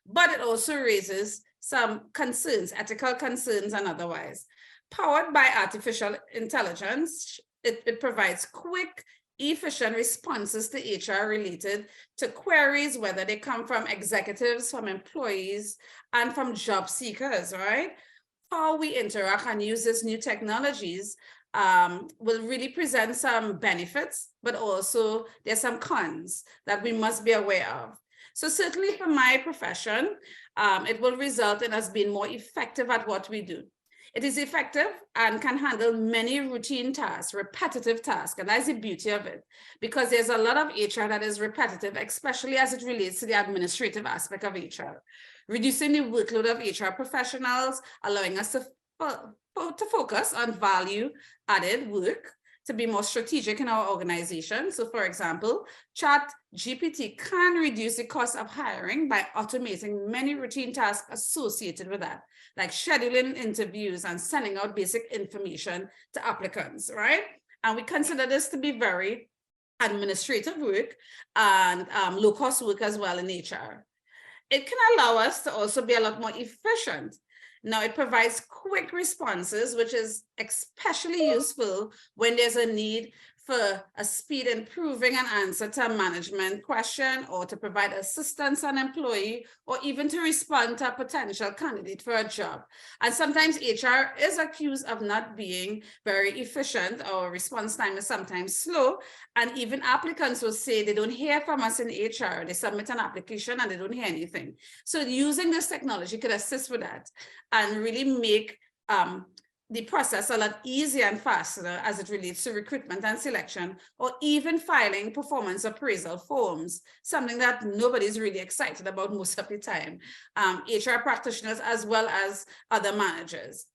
But it also raises some concerns, ethical concerns and otherwise. Powered by artificial intelligence, it provides quick, efficient responses to HR related to queries, whether they come from executives, from employees, and from job seekers, right? How we interact and use these new technologies will really present some benefits, but also there's some cons that we must be aware of. So certainly for my profession, it will result in us being more effective at what we do. It is effective and can handle many routine tasks, repetitive tasks, and that's the beauty of it, because there's a lot of HR that is repetitive, especially as it relates to the administrative aspect of HR, reducing the workload of HR professionals, allowing us to focus on value-added work, to be more strategic in our organization. So for example, ChatGPT can reduce the cost of hiring by automating many routine tasks associated with that, like scheduling interviews and sending out basic information to applicants, right? And we consider this to be very administrative work and low-cost work as well in HR. it can allow us to also be a lot more efficient. Now, it provides quick responses, which is especially useful when there's a need for a speed in proving an answer to a management question, or to provide assistance to an employee, or even to respond to a potential candidate for a job. And sometimes HR is accused of not being very efficient, or response time is sometimes slow. And even applicants will say they don't hear from us in HR. They submit an application and they don't hear anything. So using this technology could assist with that and really make the process a lot easier and faster as it relates to recruitment and selection, or even filing performance appraisal forms, something that nobody's really excited about most of the time, HR practitioners as well as other managers.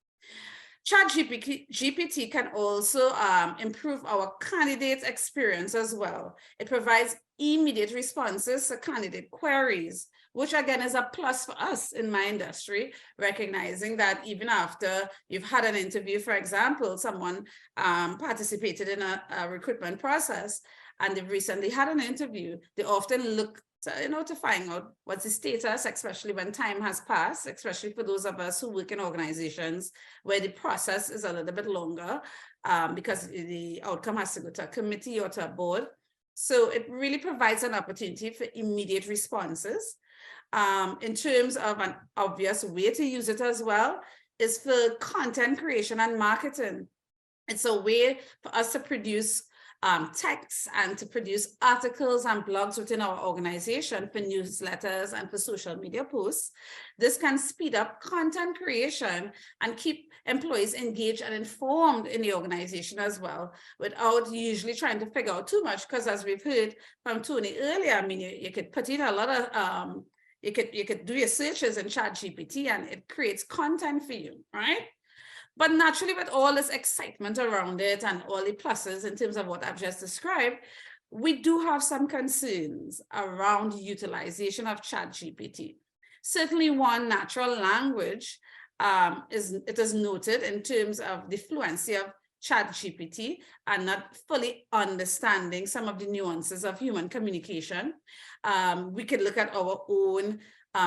ChatGPT can also improve our candidates' experience as well. It provides immediate responses to candidate queries, which again is a plus for us in my industry, recognizing that even after you've had an interview, for example, someone participated in a recruitment process and they've recently had an interview, they often look to find out what's the status, especially when time has passed, especially for those of us who work in organizations where the process is a little bit longer because the outcome has to go to a committee or to a board. So it really provides an opportunity for immediate responses. In terms of an obvious way to use it as well is for content creation and marketing. It's a way for us to produce texts and to produce articles and blogs within our organization, for newsletters and for social media posts. This can speed up content creation and keep employees engaged and informed in the organization as well, without usually trying to figure out too much, because as we've heard from Tony earlier, I mean, you could put in a lot of, you could do your searches in ChatGPT and it creates content for you, right? But naturally, with all this excitement around it and all the pluses in terms of what I've just described, we do have some concerns around utilization of ChatGPT. Certainly one, natural language is noted in terms of the fluency of ChatGPT and not fully understanding some of the nuances of human communication. We could look at our own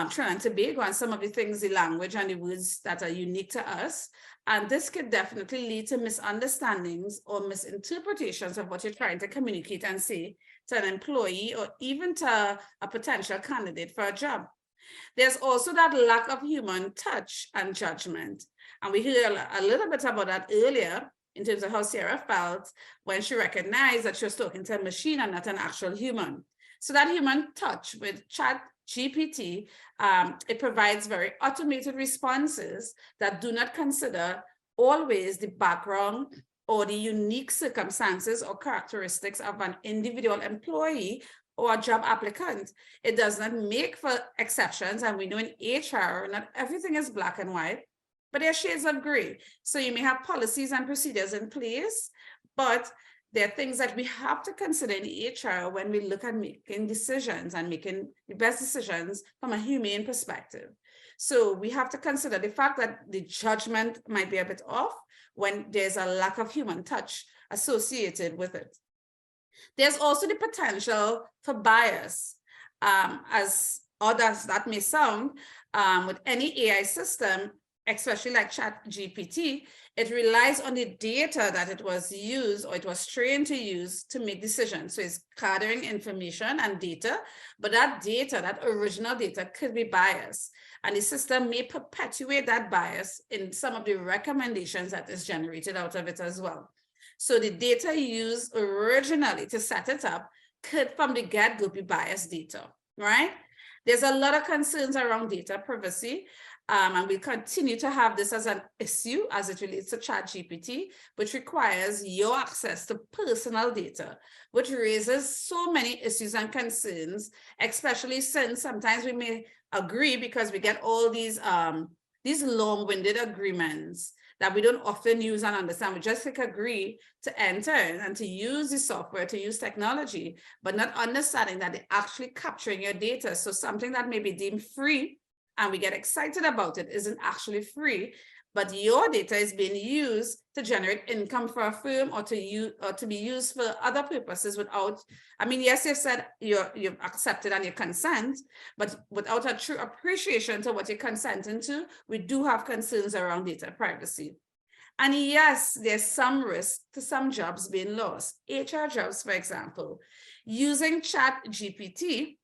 Trinidad and Tobago and some of the things, the language and the words that are unique to us. And this could definitely lead to misunderstandings or misinterpretations of what you're trying to communicate and say to an employee or even to a potential candidate for a job. There's also that lack of human touch and judgment. And we heard a little bit about that earlier in terms of how Sarah felt when she recognized that she was talking to a machine and not an actual human. So that human touch with ChatGPT, it provides very automated responses that do not consider always the background or the unique circumstances or characteristics of an individual employee or a job applicant. It does not make for exceptions. And we know in HR, not everything is black and white, but there are shades of gray. So you may have policies and procedures in place, but there are things that we have to consider in HR when we look at making decisions and making the best decisions from a humane perspective. So we have to consider the fact that the judgment might be a bit off when there's a lack of human touch associated with it. There's also the potential for bias, as odd as that may sound, with any AI system, especially like ChatGPT, it relies on the data that it was used or it was trained to use to make decisions. So it's gathering information and data, but that data, that original data could be biased. And the system may perpetuate that bias in some of the recommendations that is generated out of it as well. So the data used originally to set it up could from the get-go be biased data, right? There's a lot of concerns around data privacy. And we continue to have this as an issue as it relates to ChatGPT, which requires your access to personal data, which raises so many issues and concerns, especially since sometimes we may agree because we get all these long-winded agreements that we don't often use and understand. We just agree to enter and to use the software, to use technology, but not understanding that they're actually capturing your data. So something that may be deemed free and we get excited about it isn't actually free but your data is being used to generate income for a firm or to be used for other purposes without, I mean, yes, you've said you've accepted and you consent, but without a true appreciation to what you're consenting to, we do have concerns around data privacy. And yes, there's some risk to some jobs being lost. HR jobs, for example, using ChatGPT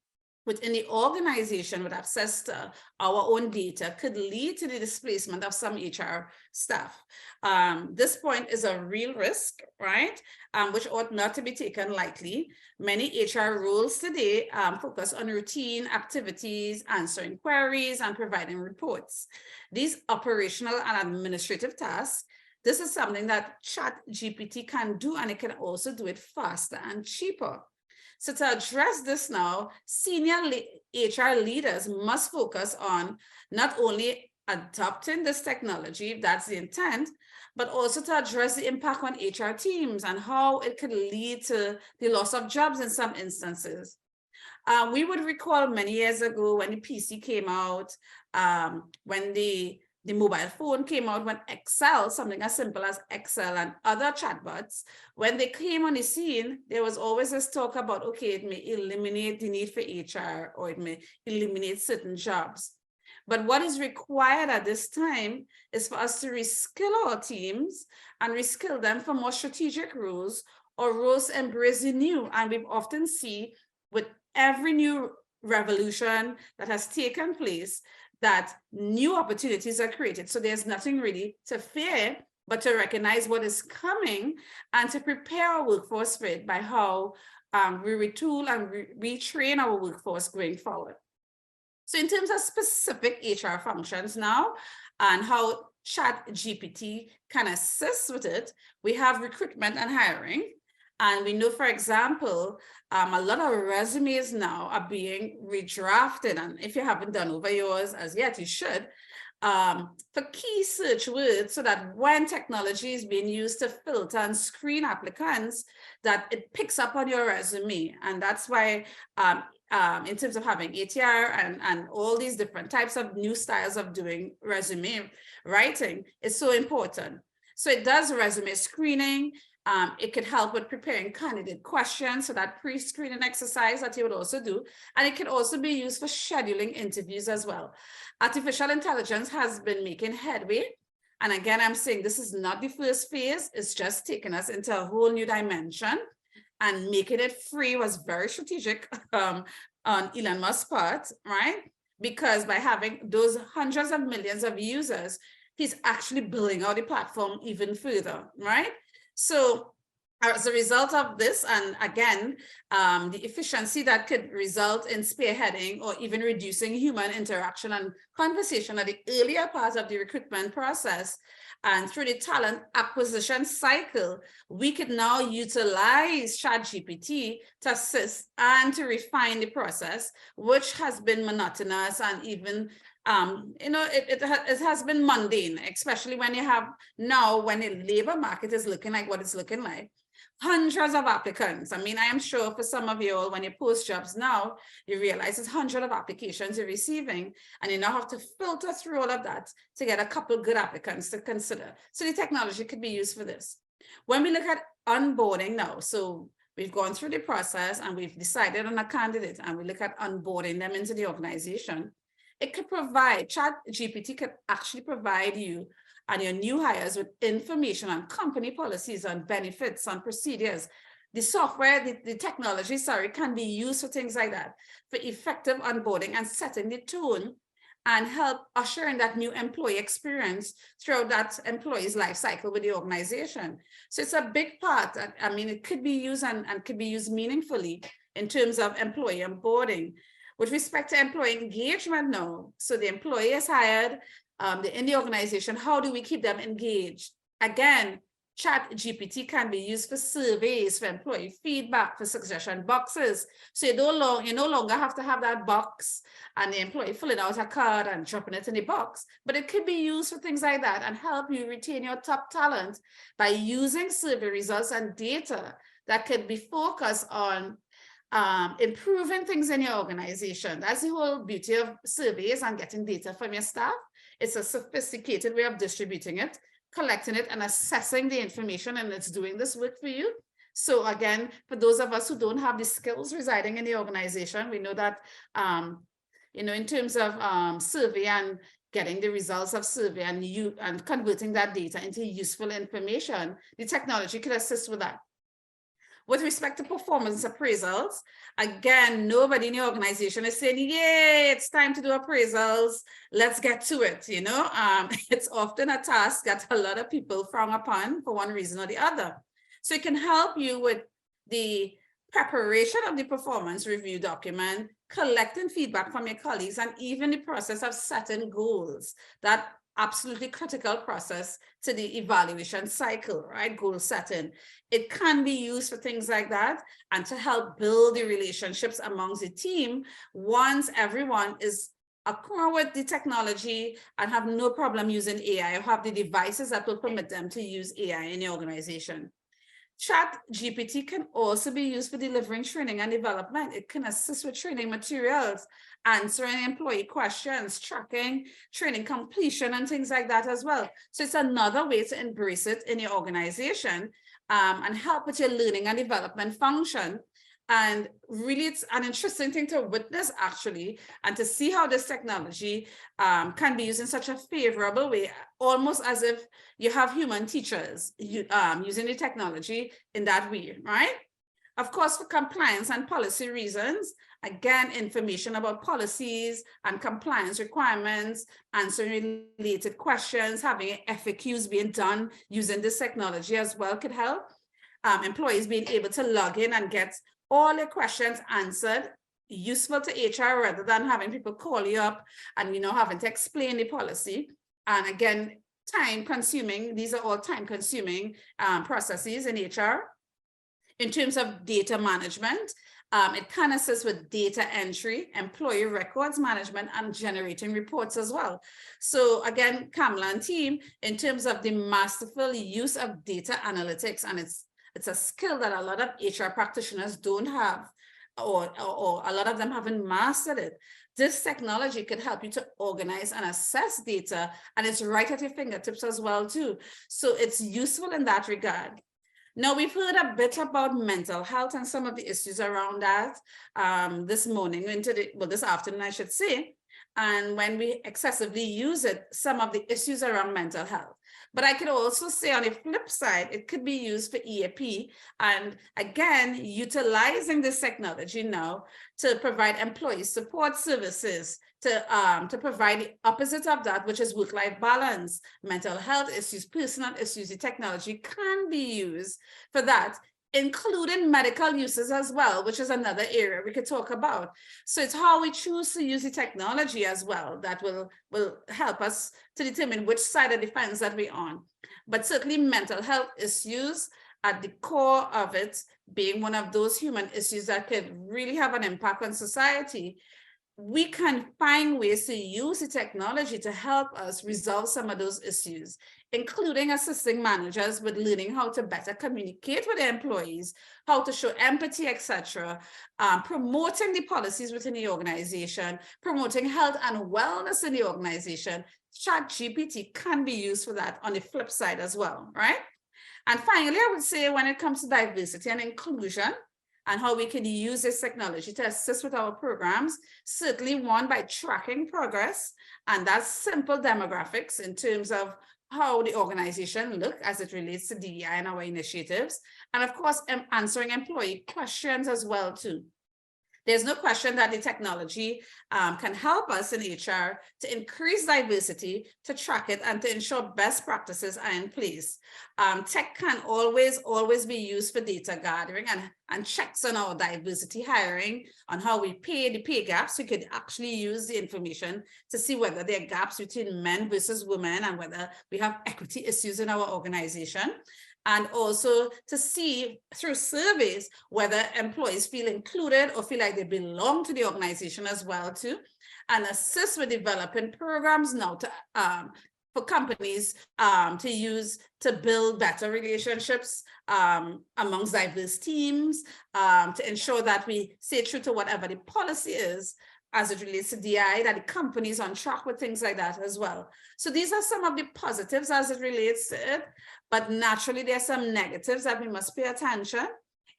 within the organization with access to our own data could lead to the displacement of some HR staff. This point is a real risk, right? Which ought not to be taken lightly. Many HR roles today focus on routine activities, answering queries, and providing reports. These operational and administrative tasks, this is something that ChatGPT can do, and it can also do it faster and cheaper. So to address this now, senior HR leaders must focus on not only adopting this technology, if that's the intent, but also to address the impact on HR teams and how it could lead to the loss of jobs in some instances. We would recall many years ago when the PC came out, when the mobile phone came out, when Excel, something as simple as Excel and other chatbots, when they came on the scene, there was always this talk about, okay, it may eliminate the need for HR or it may eliminate certain jobs. But what is required at this time is for us to reskill our teams and reskill them for more strategic roles or roles embracing new. And we've often seen with every new revolution that has taken place, that new opportunities are created. So there's nothing really to fear, but to recognize what is coming and to prepare our workforce for it by how we retool and retrain our workforce going forward. So in terms of specific HR functions now and how ChatGPT can assist with it, we have recruitment and hiring. And we know, for example, a lot of resumes now are being redrafted. And if you haven't done over yours as yet, you should, for key search words, so that when technology is being used to filter and screen applicants, that it picks up on your resume. And that's why in terms of having ATR and all these different types of new styles of doing resume writing is so important. So it does resume screening. It could help with preparing candidate questions, so that pre-screening exercise that you would also do. And it can also be used for scheduling interviews as well. Artificial intelligence has been making headway. And again, I'm saying this is not the first phase. It's just taking us into a whole new dimension. And making it free was very strategic on Elon Musk's part, right? Because by having those hundreds of millions of users, he's actually building out the platform even further, right? So as a result of this, and again, the efficiency that could result in spearheading or even reducing human interaction and conversation at the earlier part of the recruitment process and through the talent acquisition cycle, we could now utilize ChatGPT to assist and to refine the process, which has been monotonous and even it has been mundane, especially when you have now, when the labor market is looking like what it's looking like. Hundreds of applicants. I mean, I am sure for some of you all, when you post jobs now, you realize it's hundreds of applications you're receiving, and you now have to filter through all of that to get a couple good applicants to consider. So the technology could be used for this. When we look at onboarding now, so we've gone through the process and we've decided on a candidate, and we look at onboarding them into the organization. It could provide, ChatGPT could actually provide you and your new hires with information on company policies, on benefits, on procedures. The software, the technology, can be used for things like that, for effective onboarding and setting the tone and help ushering that new employee experience throughout that employee's life cycle with the organization. So it's a big part. I mean, it could be used and could be used meaningfully in terms of employee onboarding. With respect to employee engagement now, so the employee is hired in the organization, how do we keep them engaged? Again, ChatGPT can be used for surveys, for employee feedback, for suggestion boxes. So you no longer have to have that box and the employee filling out a card and dropping it in the box, but it could be used for things like that and help you retain your top talent by using survey results and data that could be focused on improving things in your organization. That's the whole beauty of surveys and getting data from your staff. It's a sophisticated way of distributing it, collecting it, and assessing the information, and it's doing this work for you. So again, for those of us who don't have the skills residing in the organization, we know that, in terms of survey and getting the results of survey and converting that data into useful information, the technology could assist with that. With respect to performance appraisals, again, nobody in the organization is saying, yay, it's time to do appraisals, let's get to it, It's often a task that a lot of people frown upon for one reason or the other. So it can help you with the preparation of the performance review document, collecting feedback from your colleagues, and even the process of setting goals. That absolutely critical process to the evaluation cycle, right? Goal setting. It can be used for things like that and to help build the relationships amongst the team once everyone is acquainted with the technology and have no problem using AI or have the devices that will permit them to use AI in the organization. ChatGPT can also be used for delivering training and development. It can assist with training materials, answering employee questions, tracking training completion, and things like that as well. So it's another way to embrace it in your organization and help with your learning and development function. And really, it's an interesting thing to witness, actually, and to see how this technology can be used in such a favorable way, almost as if you have human teachers using the technology in that way, right? Of course, for compliance and policy reasons, again, information about policies and compliance requirements, answering related questions, having FAQs being done using this technology as well could help. Employees being able to log in and get all your questions answered, useful to HR rather than having people call you up and having to explain the policy. And again, time consuming, these are all time consuming processes in HR. In terms of data management, it can assist with data entry, employee records management, and generating reports as well. So again, Kamla and team, in terms of the masterful use of data analytics, and it's a skill that a lot of HR practitioners don't have, or a lot of them haven't mastered it. This technology could help you to organize and assess data, and it's right at your fingertips as well too. So it's useful in that regard. Now, we've heard a bit about mental health and some of the issues around that this morning, this afternoon, I should say. And when we excessively use it, some of the issues around mental health. But I could also say on the flip side, it could be used for EAP. And again, utilizing this technology now to provide employee support services, to provide the opposite of that, which is work-life balance, mental health issues, personal issues. The technology can be used for that, including medical uses as well, which is another area we could talk about. So it's how we choose to use the technology as well that will help us to determine which side of the fence that we're on. But certainly mental health issues at the core of it being one of those human issues that could really have an impact on society. We can find ways to use the technology to help us resolve some of those issues, including assisting managers with learning how to better communicate with their employees, how to show empathy, etc., promoting the policies within the organization, promoting health and wellness in the organization. ChatGPT can be used for that on the flip side as well, right? And finally, I would say when it comes to diversity and inclusion, and how we can use this technology to assist with our programs, certainly one by tracking progress, and that's simple demographics in terms of how the organization look as it relates to DEI and our initiatives, and of course, answering employee questions as well too. There's no question that the technology can help us in HR to increase diversity, to track it, and to ensure best practices are in place. Tech can always be used for data gathering and checks on our diversity hiring, on how we pay the pay gaps. We could actually use the information to see whether there are gaps between men versus women and whether we have equity issues in our organization. And also to see through surveys whether employees feel included or feel like they belong to the organization as well too, and assist with developing programs now to for companies to use to build better relationships amongst diverse teams, to ensure that we stay true to whatever the policy is, as it relates to DI, that the company is on track with things like that as well. So these are some of the positives as it relates to it, but naturally there's some negatives that we must pay attention.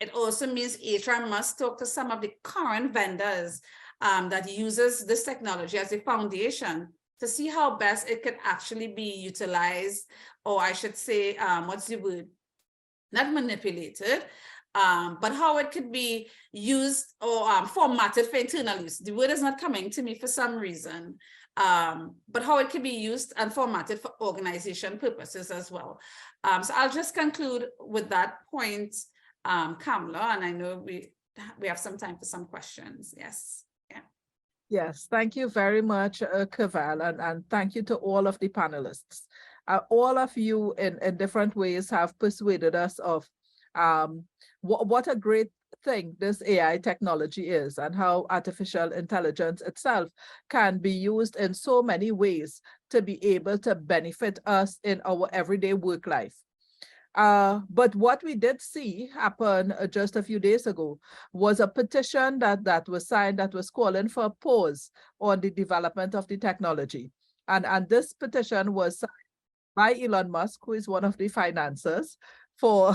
It also means HR must talk to some of the current vendors that uses this technology as a foundation to see how best it could actually be utilized, or I should say, what's the word? Not manipulated, but how it could be used or formatted for internal use. The word is not coming to me for some reason, but how it can be used and formatted for organization purposes as well. So I'll just conclude with that point, Kamla, and I know we have some time for some questions. Yes. Yeah. Yes, thank you very much, Cavelle, and thank you to all of the panelists. All of you in different ways have persuaded us of what a great thing this AI technology is, and how artificial intelligence itself can be used in so many ways to be able to benefit us in our everyday work life. But what we did see happen just a few days ago was a petition that was signed that was calling for a pause on the development of the technology. And this petition was signed by Elon Musk, who is one of the financiers for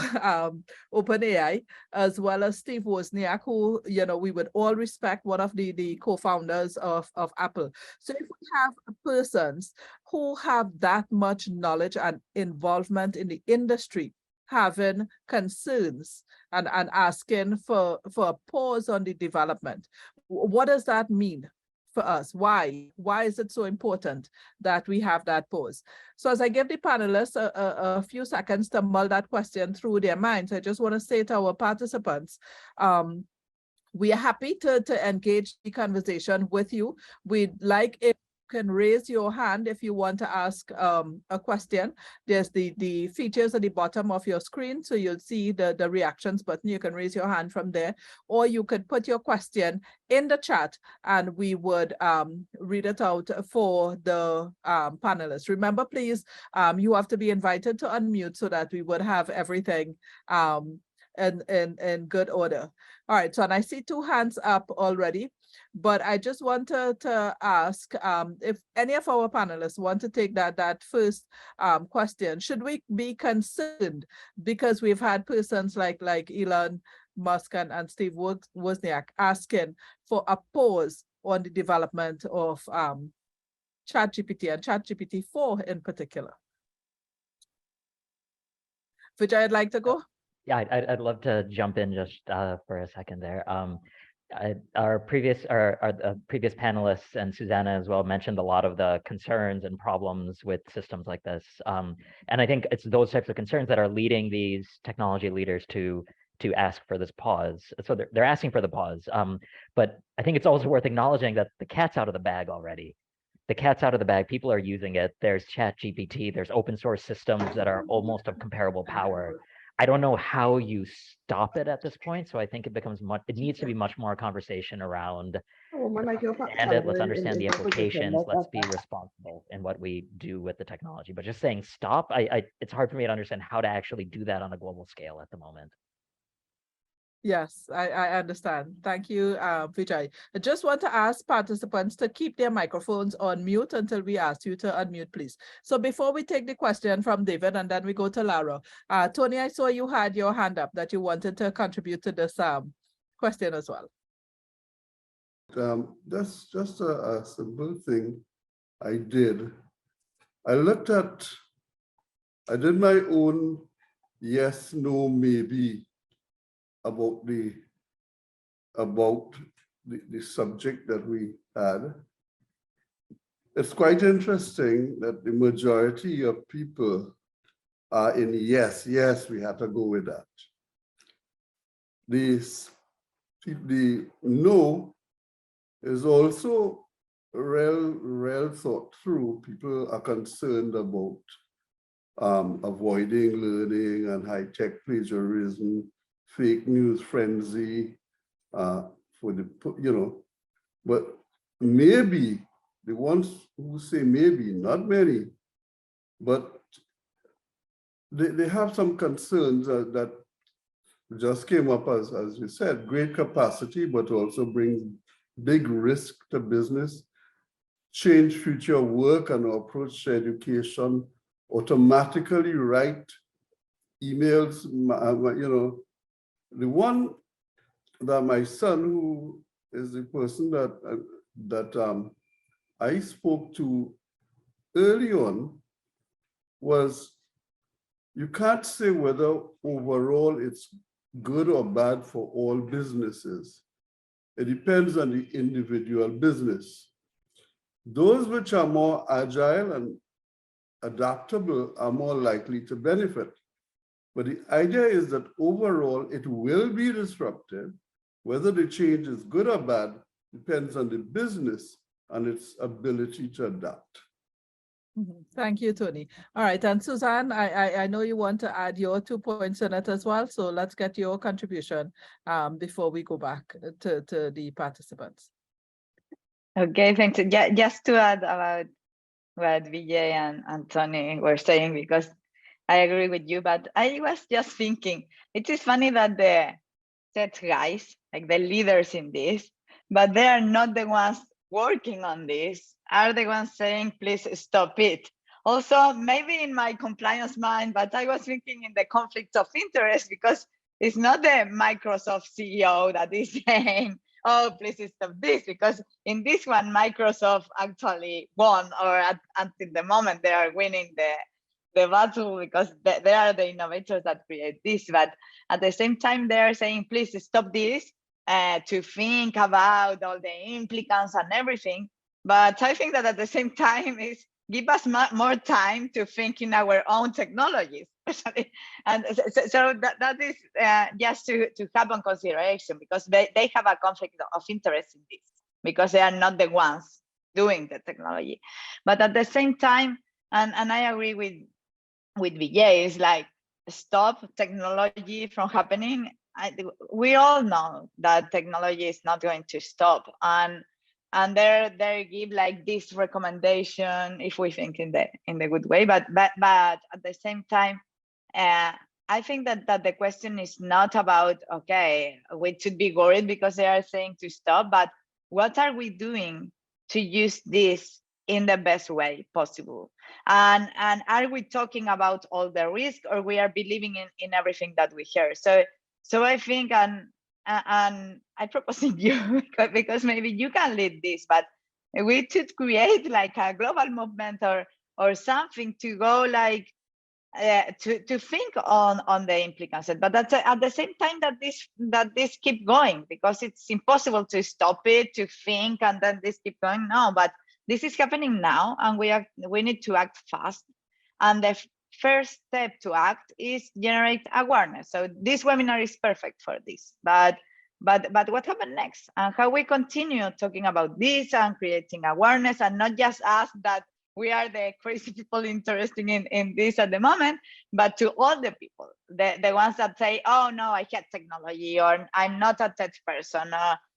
OpenAI, as well as Steve Wozniak, who, you know, we would all respect, one of the co-founders of Apple. So if we have persons who have that much knowledge and involvement in the industry having concerns and asking for a pause on the development, what does that mean for us? Why is it so important that we have that pause? So as I give the panelists a few seconds to mull that question through their minds, I just want to say to our participants, we are happy to engage the conversation with you. We'd like if you can raise your hand if you want to ask a question. There's the features at the bottom of your screen, so you'll see the reactions button. You can raise your hand from there, or you could put your question in the chat and we would read it out for the panelists. Remember, please, you have to be invited to unmute so that we would have everything in good order. All right, so and I see 2 hands up already, but I just want to ask if any of our panelists want to take that first question. Should we be concerned because we've had persons like Elon Musk and Steve Wozniak asking for a pause on the development of ChatGPT and ChatGPT-4 in particular? Vijay, I'd like to go. Yeah, I'd love to jump in just for a second there. Our previous panelists and Susanna as well mentioned a lot of the concerns and problems with systems like this. And I think it's those types of concerns that are leading these technology leaders to ask for this pause. So they're asking for the pause. But I think it's also worth acknowledging that the cat's out of the bag already. The cat's out of the bag. People are using it. There's ChatGPT. There's open source systems that are almost of comparable power. I don't know how you stop it at this point. So I think it needs to be much more conversation around, let's understand the implications, let's be responsible in what we do with the technology. But just saying stop, it's hard for me to understand how to actually do that on a global scale at the moment. Yes, I understand. Thank you, Vijay. I just want to ask participants to keep their microphones on mute until we ask you to unmute, please. So before we take the question from David and then we go to Lara, Tony, I saw you had your hand up that you wanted to contribute to this question as well. That's just a simple thing I did. I did my own yes, no, maybe about the subject that we had. It's quite interesting that the majority of people are in yes, we have to go with that. The no is also real thought through. People are concerned about avoiding learning and high-tech plagiarism, fake news frenzy, for the, but maybe the ones who say maybe, not many, but they have some concerns that just came up as you said, great capacity, but also brings big risk to business, change future work and approach to education, automatically write emails. You know, the one that my son, who is the person that I spoke to early on, was you can't say whether overall it's good or bad for all businesses. It depends on the individual business. Those which are more agile and adaptable are more likely to benefit. But the idea is that overall it will be disruptive. Whether the change is good or bad depends on the business and its ability to adapt. Thank you, Tony. All right, and Suzanne, I know you want to add your 2 points on it as well, so let's get your contribution before we go back to the participants. Okay, thanks. Yeah, just to add about what Vijay and Tony were saying, because I agree with you, but I was just thinking, it is funny that the tech guys, like the leaders in this, but they are not the ones working on this, are the ones saying, please stop it. Also, maybe in my compliance mind, but I was thinking in the conflict of interest, because it's not the Microsoft CEO that is saying, oh, please stop this, because in this one, Microsoft actually won, or until the moment they are winning the battle, because they are the innovators that create this. But at the same time, they are saying, please stop this, to think about all the implications and everything. But I think that at the same time is give us more time to think in our own technologies. And so that is just to have on consideration, because they have a conflict of interest in this, because they are not the ones doing the technology. But at the same time, and I agree with Vijay, it's like stop technology from happening. We all know that technology is not going to stop, and they give like this recommendation if we think in the good way, but at the same time, I think that the question is not about, okay, we should be worried because they are saying to stop, but what are we doing to use this in the best way possible? And are we talking about all the risk, or we are believing in everything that we hear? So I think, and I propose you, because maybe you can lead this, but we should create like a global movement or something to go like to think on the implications. But that's at the same time that this keep going, because it's impossible to stop it, to think, and then this keep going. No, but this is happening now, and we need to act fast. And the first step to act is generate awareness. So this webinar is perfect for this. But what happened next, and how we continue talking about this and creating awareness, and not just us that we are the crazy people interested in this at the moment, but to all the people, the ones that say, oh no, I hate technology, or I'm not a tech person,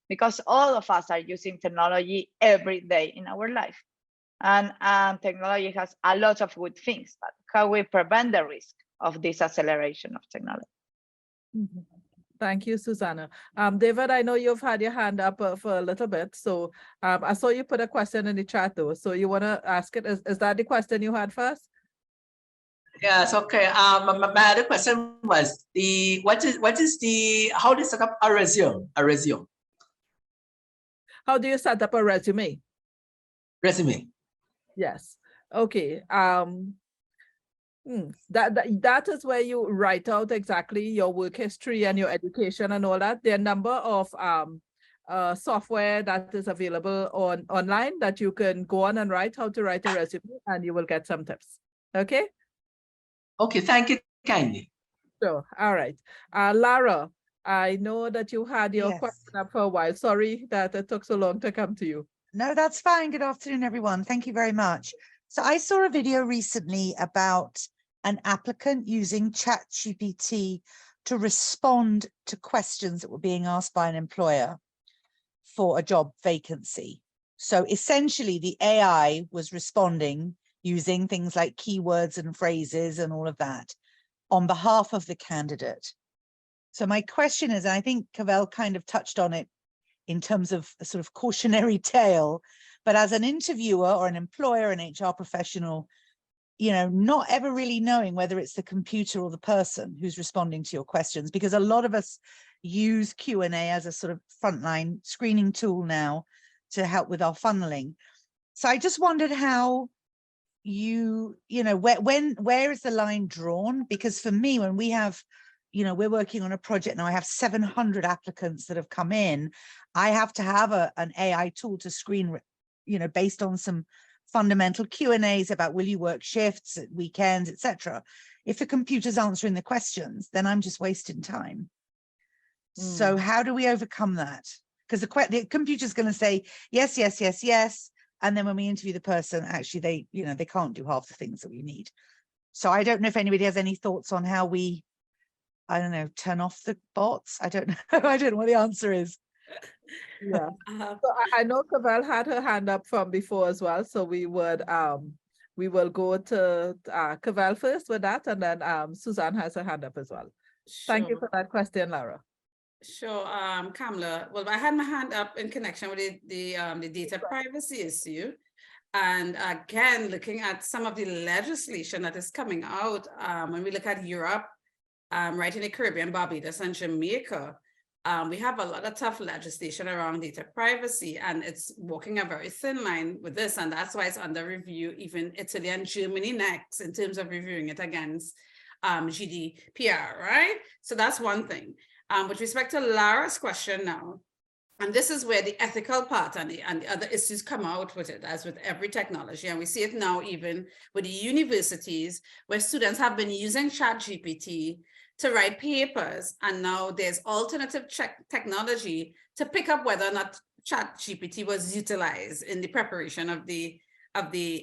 because all of us are using technology every day in our life. And technology has a lot of good things, but how we prevent the risk of this acceleration of technology. Mm-hmm. Thank you, Susanna. David, I know you've had your hand up for a little bit, so I saw you put a question in the chat though, so you want to ask it? Is that the question you had first? Yes, okay. My other question was what is the how do you set up a resume? How do you set up a resume? Resume. Yes. Okay. That is where you write out exactly your work history and your education and all that. There are a number of software that is available online that you can go on and write how to write a resume, and you will get some tips. Okay? Okay, thank you kindly. So, all right. Lara, I know that you had your question up for a while. Sorry that it took so long to come to you. No, that's fine. Good afternoon, everyone. Thank you very much. So I saw a video recently about an applicant using ChatGPT to respond to questions that were being asked by an employer for a job vacancy. So essentially the AI was responding using things like keywords and phrases and all of that on behalf of the candidate. So my question is, and I think Cavelle kind of touched on it in terms of a sort of cautionary tale. But as an interviewer or an employer, an HR professional, you know, not ever really knowing whether it's the computer or the person who's responding to your questions, because a lot of us use Q&A as a sort of frontline screening tool now to help with our funneling. So I just wondered how you know, where is the line drawn? Because for me, when we have, you know, we're working on a project now, I have 700 applicants that have come in. I have to have an AI tool to screen, you know, based on some fundamental Q&As about will you work shifts at weekends, etc. If the computer's answering the questions, then I'm just wasting time. So how do we overcome that? Because the computer's going to say yes, yes, yes, yes, and then when we interview the person, actually they, you know, they can't do half the things that we need. So I don't know if anybody has any thoughts on how we, I don't know, turn off the bots. I don't know. I don't know what the answer is. Yeah. So I know Cavelle had her hand up from before as well. So we will go to Cavelle first with that, and then Suzanne has her hand up as well. Thank you for that question, Lara. Sure, Kamla. Well, I had my hand up in connection with the data privacy issue. And again, looking at some of the legislation that is coming out, when we look at Europe, right in the Caribbean, Barbados and Jamaica, we have a lot of tough legislation around data privacy, and it's walking a very thin line with this, and that's why it's under review, even Italy and Germany next in terms of reviewing it against GDPR, right? So that's one thing. With respect to Lara's question now, and this is where the ethical part and the other issues come out with it, as with every technology. And we see it now even with the universities, where students have been using ChatGPT to write papers. And now there's alternative technology to pick up whether or not ChatGPT was utilized in the preparation of the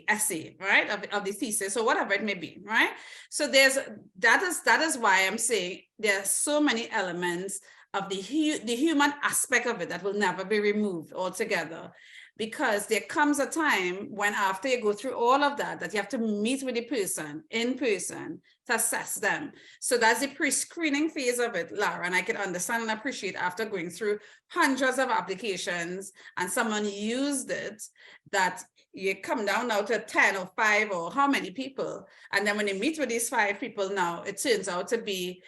essay, right? Of the thesis or whatever it may be, right? So that is why I'm saying there are so many elements of the human aspect of it that will never be removed altogether, because there comes a time when after you go through all of that, that you have to meet with the person in person to assess them. So that's the pre-screening phase of it, Lara, and I can understand and appreciate after going through hundreds of applications and someone used it, that you come down now to 10 or 5 or how many people. And then when you meet with these 5 people now, it turns out to be,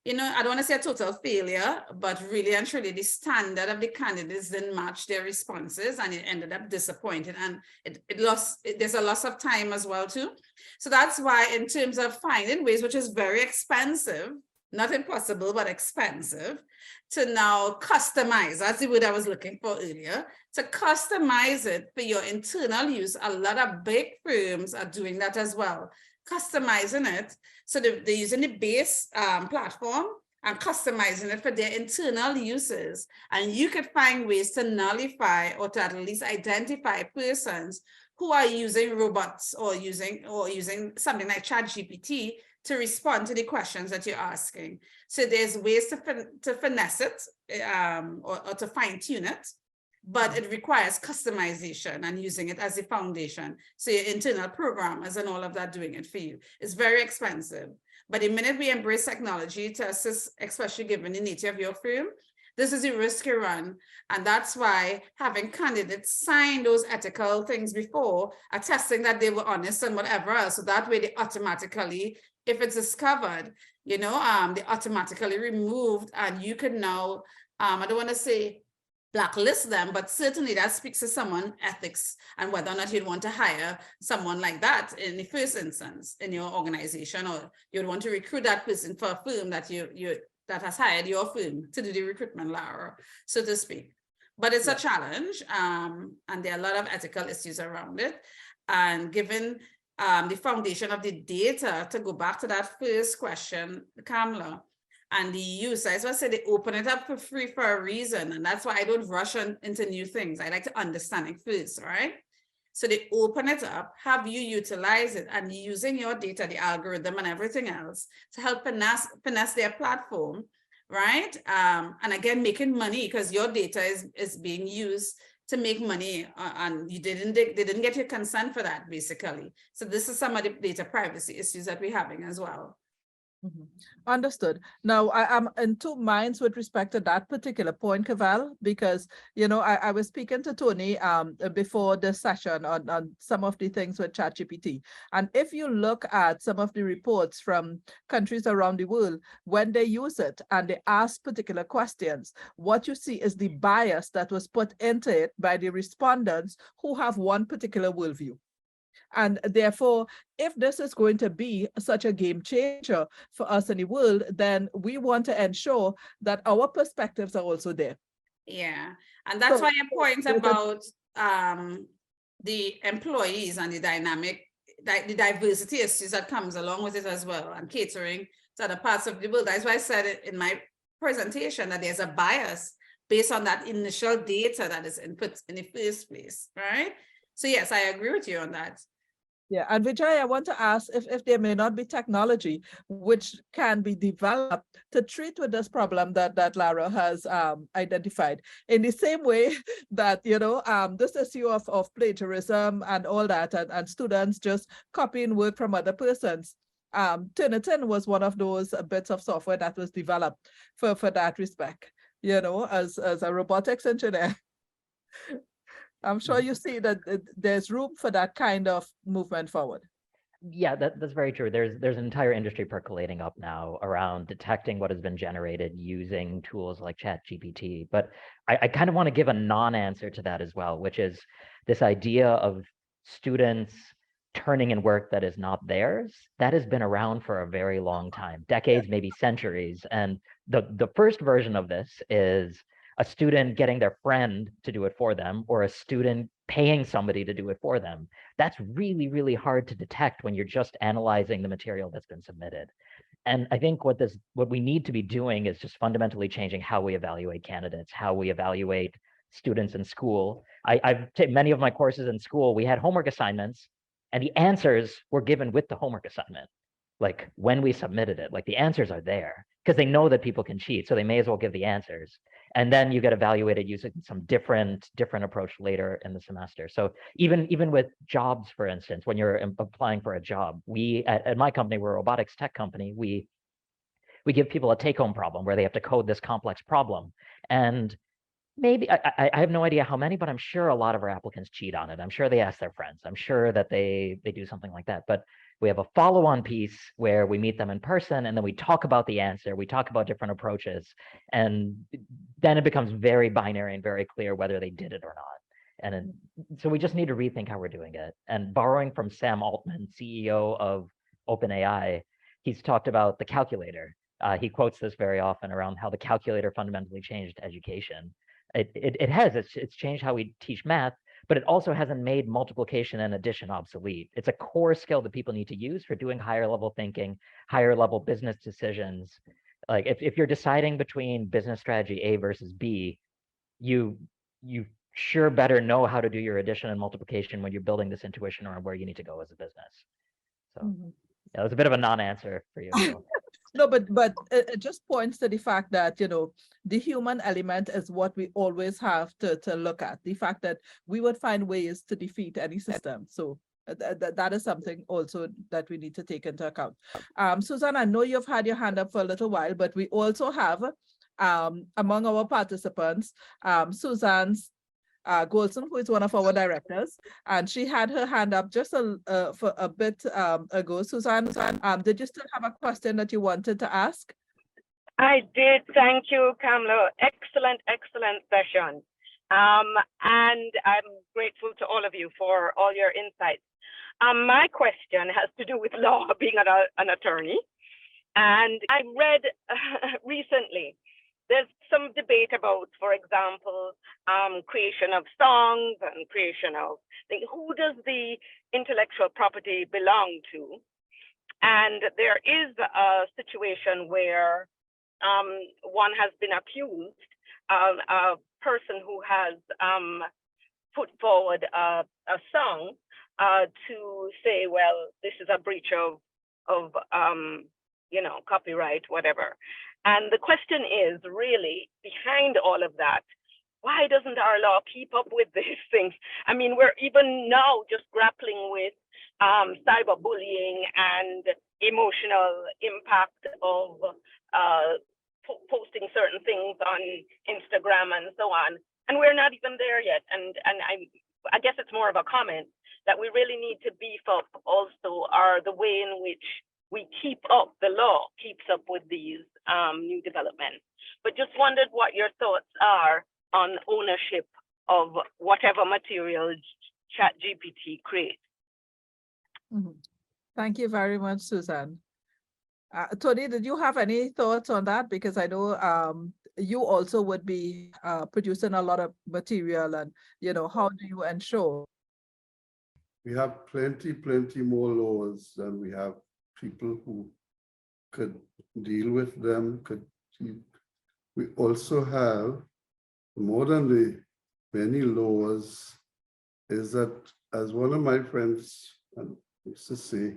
you know, I don't want to say a total failure, but really and truly the standard of the candidates didn't match their responses, and it ended up disappointed, and there's a loss of time as well too. So that's why in terms of finding ways, which is very expensive, not impossible, but expensive, to now customize, that's the word I was looking for earlier, to customize it for your internal use. A lot of big firms are doing that as well, customizing it. So they're using the base platform and customizing it for their internal uses. And you could find ways to nullify or to at least identify persons who are using robots or using something like ChatGPT to respond to the questions that you're asking. So there's ways to finesse it or to fine tune it, but it requires customization and using it as a foundation. So your internal programmers and all of that doing it for you. It's very expensive. But the minute we embrace technology to assist, especially given the nature of your firm, this is a risk you run. And that's why having candidates sign those ethical things before, attesting that they were honest and whatever else. So that way they automatically, if it's discovered, you know, they automatically removed, and you can now, I don't want to say blacklist them, but certainly that speaks to someone's ethics and whether or not you'd want to hire someone like that in the first instance in your organization, or you'd want to recruit that person for a firm that that has hired your firm to do the recruitment, Lara, so to speak. But it's a challenge, and there are a lot of ethical issues around it. And given the foundation of the data, to go back to that first question, Kamla, and the use, I just say they open it up for free for a reason. And that's why I don't rush into new things. I like to understand it first, right? So they open it up, have you utilize it, and using your data, the algorithm and everything else to help finesse their platform, right? And again, making money, because your data is being used to make money, and they didn't get your consent for that, basically. So this is some of the data privacy issues that we're having as well. Understood. Now, I'm in two minds with respect to that particular point, Cavelle, because, you know, I was speaking to Tony before this session on some of the things with ChatGPT. And if you look at some of the reports from countries around the world, when they use it and they ask particular questions, what you see is the bias that was put into it by the respondents who have one particular worldview. And therefore, if this is going to be such a game changer for us in the world, then we want to ensure that our perspectives are also there. Yeah, and that's why your point about the employees and the the diversity issues that comes along with it as well, and catering to other parts of the world. That's why I said it in my presentation that there's a bias based on that initial data that is input in the first place, right? So yes, I agree with you on that. Yeah, and Vijay, I want to ask if there may not be technology which can be developed to treat with this problem that Lara has identified. In the same way that, you know, this issue of plagiarism and all that, and students just copying work from other persons. Turnitin was one of those bits of software that was developed for that respect, you know, as a robotics engineer. I'm sure you see that there's room for that kind of movement forward. Yeah, that's very true. There's an entire industry percolating up now around detecting what has been generated using tools like ChatGPT. But I kind of want to give a non-answer to that as well, which is this idea of students turning in work that is not theirs. That has been around for a very long time, decades, maybe centuries. And the first version of this is a student getting their friend to do it for them, or a student paying somebody to do it for them. That's really, really hard to detect when you're just analyzing the material that's been submitted. And I think what we need to be doing is just fundamentally changing how we evaluate candidates, how we evaluate students in school. I've taken many of my courses in school, we had homework assignments, and the answers were given with the homework assignment. Like when we submitted it, like the answers are there because they know that people can cheat, so they may as well give the answers. And then you get evaluated using some different approach later in the semester. So even with jobs, for instance, when you're applying for a job, we at my company, we're a robotics tech company, we give people a take-home problem where they have to code this complex problem. And maybe I have no idea how many, but I'm sure a lot of our applicants cheat on it. I'm sure they ask their friends. I'm sure that they do something like that. But we have a follow-on piece where we meet them in person, and then we talk about the answer. We talk about different approaches, and then it becomes very binary and very clear whether they did it or not. And so we just need to rethink how we're doing it. And borrowing from Sam Altman, CEO of OpenAI, he's talked about the calculator. He quotes this very often around how the calculator fundamentally changed education. It's changed how we teach math, but it also hasn't made multiplication and addition obsolete. It's a core skill that people need to use for doing higher level thinking, higher level business decisions. Like if you're deciding between business strategy A versus B, you sure better know how to do your addition and multiplication when you're building this intuition around where you need to go as a business. So yeah, that's a bit of a non-answer for you. So. No, but it just points to the fact that, you know, the human element is what we always have to look at. The fact that we would find ways to defeat any system. So that is something also that we need to take into account. Susan, I know you've had your hand up for a little while, but we also have among our participants, Susan's Golson, who is one of our directors, and she had her hand up just for a bit ago. Susan, did you still have a question that you wanted to ask? I did. Thank you, Kamla. Excellent session. And I'm grateful to all of you for all your insights. My question has to do with law, being an attorney. And I read recently, there's some debate about, for example, creation of songs and creation of things. Who does the intellectual property belong to? And there is a situation where one has been accused, a person who has put forward a song to say, well, this is a breach of you know, copyright, whatever. And the question is really behind all of that, why doesn't our law keep up with these things? I mean, we're even now just grappling with cyberbullying and emotional impact of posting certain things on Instagram and so on. And we're not even there yet. And I guess it's more of a comment that we really need to beef up also are the way in which we keep up, the law keeps up with these new developments. But just wondered what your thoughts are on ownership of whatever material ChatGPT creates. Thank you very much, Susan. Tony, did you have any thoughts on that? Because I know you also would be producing a lot of material, and how do you ensure? We have plenty more laws than we have people who could deal with them. We also have, more than the many laws, is that, as one of my friends used to say,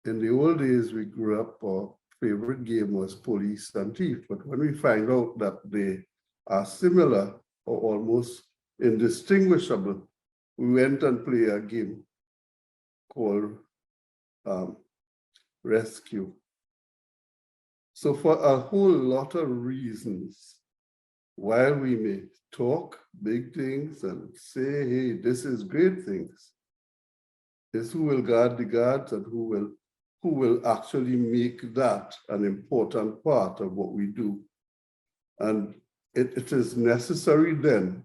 in the old days we grew up, our favorite game was police and thief. But when we find out that they are similar or almost indistinguishable, we went and played a game called Rescue. So for a whole lot of reasons, while we may talk big things and say, hey, this is great things, it's who will guard the guards and who will actually make that an important part of what we do. And it is necessary then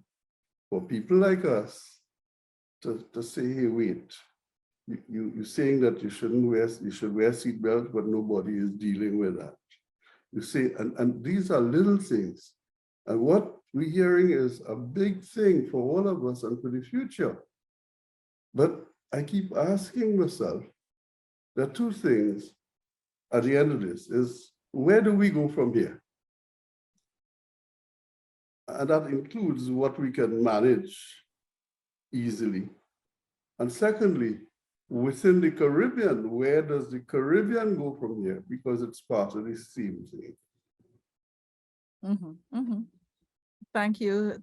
for people like us to say, hey, wait, you're saying that you should wear seatbelts, but nobody is dealing with that. You say, and these are little things. And what we're hearing is a big thing for all of us and for the future. But I keep asking myself, there are two things at the end of this, is where do we go from here? And that includes what we can manage easily. And secondly, within the Caribbean, where does the Caribbean go from here? Because it's part of the same thing. Thank you,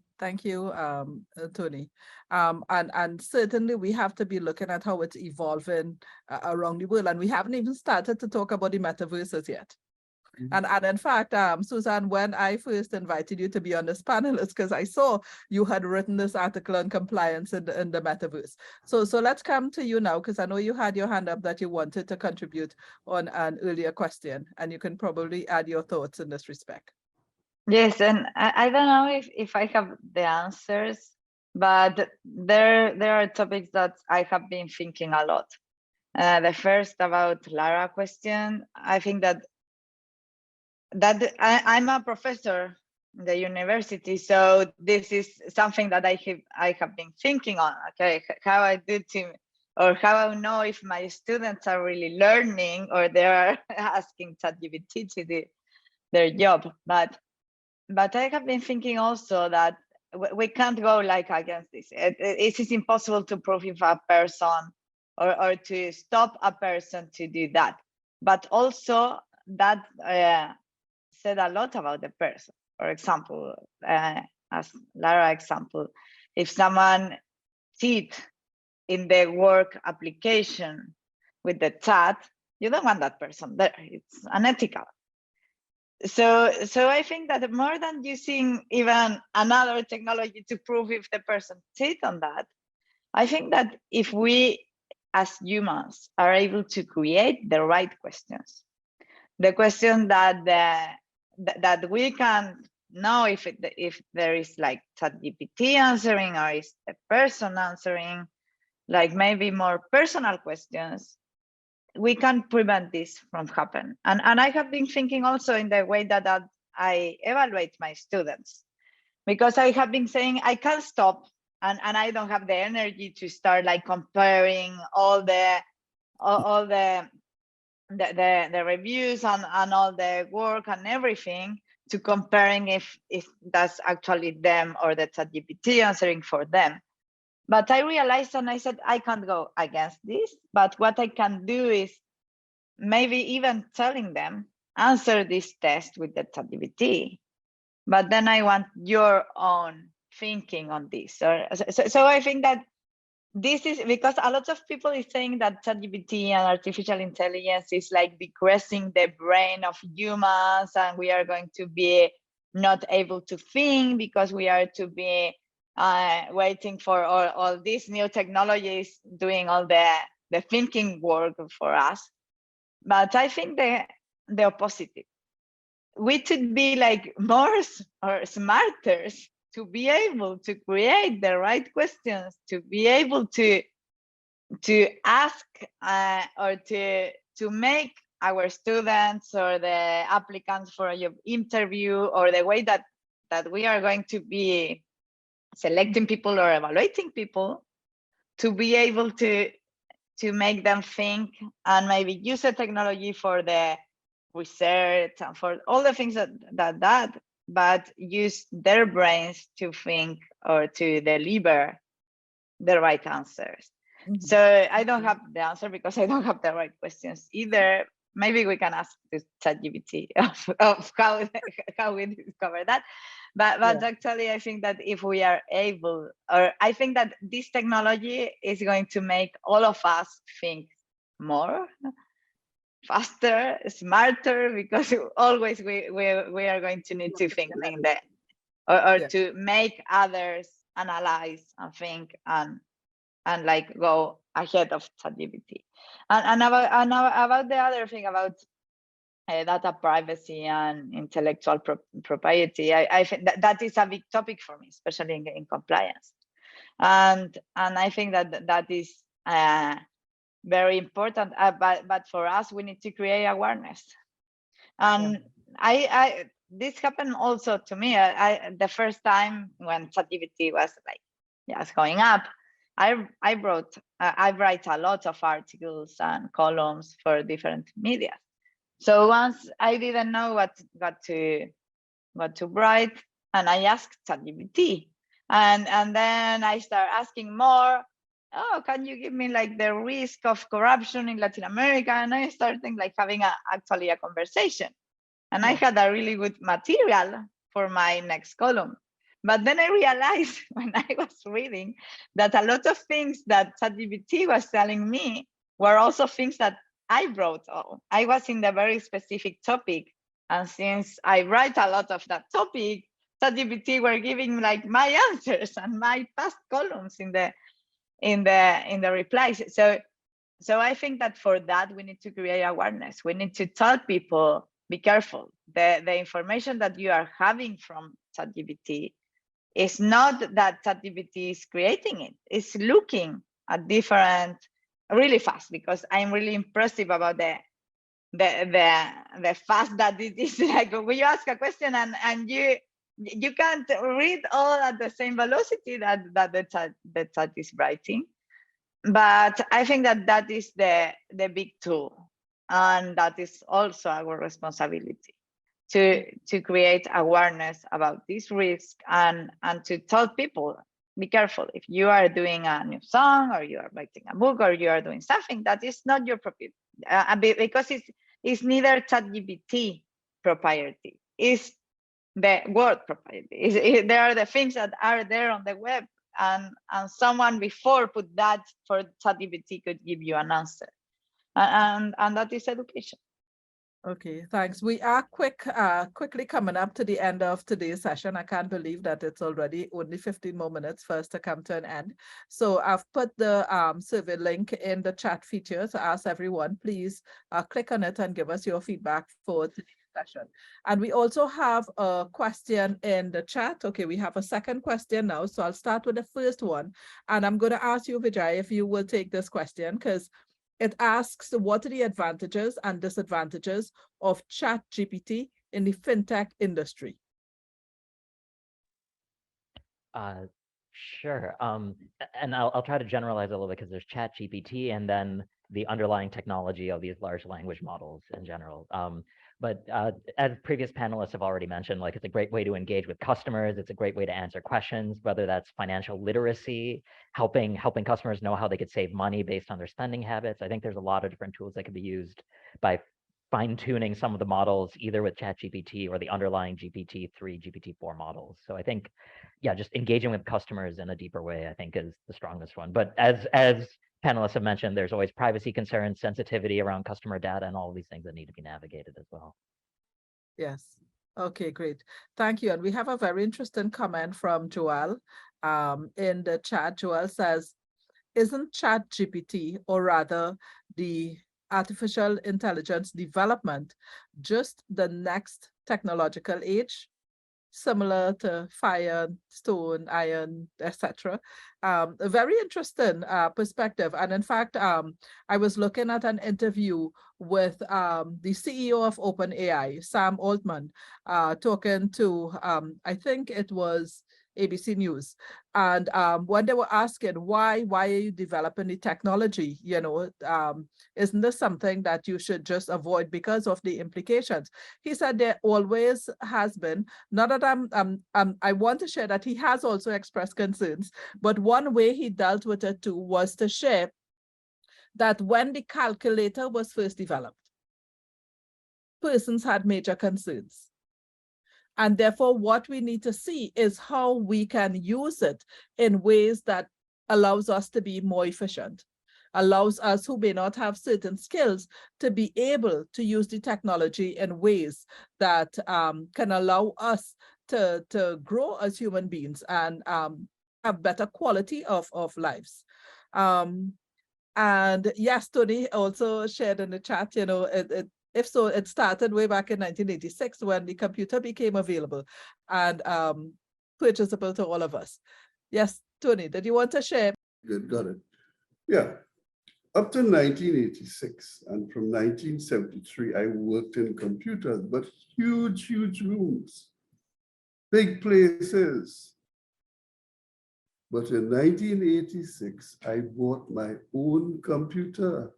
Tony. And certainly we have to be looking at how it's evolving around the world, and we haven't even started to talk about the metaverses yet. And in fact, Susan, when I first invited you to be on this panel, it's because I saw you had written this article on compliance in the metaverse. So let's come to you now, because I know you had your hand up that you wanted to contribute on an earlier question, and you can probably add your thoughts in this respect. Yes, and I don't know if I have the answers, but there are topics that I have been thinking a lot. The first about Lara question, I think that I'm a professor in the university, so this is something that I have been thinking on. Okay, how I do or how I know if my students are really learning or they are asking ChatGPT to do their job. But I have been thinking also that we can't go like against this. It is impossible to prove if a person or to stop a person to do that. But also that said a lot about the person. For example, as Lara example, if someone cheats in the work application with the chat, you don't want that person there. It's unethical. So I think that more than using even another technology to prove if the person cheats on that, I think that if we as humans are able to create the right questions, the question that we can know if there is like ChatGPT answering or is a person answering, like maybe more personal questions, we can prevent this from happening. And I have been thinking also in the way that I evaluate my students, because I have been saying I can't stop and I don't have the energy to start like comparing all the reviews and all the work and everything to comparing if that's actually them or the ChatGPT answering for them. But I realized and I said, I can't go against this, but what I can do is maybe even telling them, answer this test with the ChatGPT, but then I want your own thinking on this. So I think that this is because a lot of people is saying that ChatGPT and artificial intelligence is like decreasing the brain of humans, and we are going to be not able to think because we are to be waiting for all these new technologies doing all the thinking work for us. But I think the opposite. We should be like more or smarter to be able to create the right questions, to be able to ask or to make our students or the applicants for a job interview, or the way that we are going to be selecting people or evaluating people, to be able to make them think and maybe use the technology for the research and for all the things but use their brains to think or to deliver the right answers. So I don't have the answer because I don't have the right questions either. Maybe we can ask the ChatGPT of how we discover that. But actually, I think that if we are able, or I think that this technology is going to make all of us think more, faster, smarter, because always we are going to need to think in that, or to make others analyze and think and like go ahead of ChatGPT. And about the other thing about data privacy and intellectual property, I think that is a big topic for me, especially in compliance. And I think that is very important, but for us, we need to create awareness. And this happened also to me. The first time when ChatGPT was like just going up, I write a lot of articles and columns for different media. So once I didn't know what to write, and I asked ChatGPT, and then I start asking more. Oh, can you give me like the risk of corruption in Latin America? And I started like having actually a conversation, and I had a really good material for my next column. But then I realized when I was reading that a lot of things that ChatGPT was telling me were also things that I wrote. I was in the very specific topic, and since I write a lot of that topic, ChatGPT were giving like my answers and my past columns in the replies. So I think that for that we need to create awareness. We need to tell people, be careful. The information that you are having from ChatGPT is not that ChatGPT is creating it. It's looking at different really fast, because I'm really impressive about the fast that it is. Like when you ask a question and you can't read all at the same velocity that the chat is writing. But I think that is the big tool, and that is also our responsibility to create awareness about this risk and to tell people, be careful. If you are doing a new song, or you are writing a book, or you are doing something that is not your property, because it's neither ChatGPT propriety, it's the word property. There are the things that are there on the web, and someone before put that for ChatGPT could give you an answer, and that is education. Okay, thanks. We are quickly coming up to the end of today's session. I can't believe that it's already only 15 more minutes for us to come to an end. So I've put the survey link in the chat feature to ask everyone, please click on it and give us your feedback for today's session. And we also have a question in the chat. Okay, we have a second question now. So I'll start with the first one. And I'm going to ask you, Vijay, if you will take this question, because it asks, what are the advantages and disadvantages of ChatGPT in the fintech industry? Sure. And I'll try to generalize a little bit, because there's ChatGPT and then the underlying technology of these large language models in general. But as previous panelists have already mentioned, like, it's a great way to engage with customers. It's a great way to answer questions, whether that's financial literacy, helping customers know how they could save money based on their spending habits. I think there's a lot of different tools that can be used by fine-tuning some of the models either with ChatGPT or the underlying GPT-3, GPT-4 models. So I think, yeah, just engaging with customers in a deeper way, I think, is the strongest one. But as panelists have mentioned, there's always privacy concerns, sensitivity around customer data, and all these things that need to be navigated as well. Yes. Okay, great. Thank you. And we have a very interesting comment from Joel in the chat. Joel says, isn't ChatGPT, or rather the artificial intelligence development, just the next technological age, similar to fire, stone, iron, etc.? A very interesting perspective. And in fact, I was looking at an interview with the CEO of OpenAI, Sam Altman, talking to, I think it was ABC News. And when they were asking, why are you developing the technology? You know, isn't this something that you should just avoid because of the implications? He said there always has been. Not that I want to share that he has also expressed concerns, but one way he dealt with it too was to share that when the calculator was first developed, persons had major concerns. And therefore, what we need to see is how we can use it in ways that allows us to be more efficient, allows us who may not have certain skills to be able to use the technology in ways that can allow us to grow as human beings and have better quality of lives. And yes, Tony also shared in the chat, you know, if so, it started way back in 1986 when the computer became available and purchasable to all of us. Yes, Tony, did you want to share? Good, got it. Yeah, up to 1986 and from 1973, I worked in computers, but huge rooms, big places. But in 1986, I bought my own computer.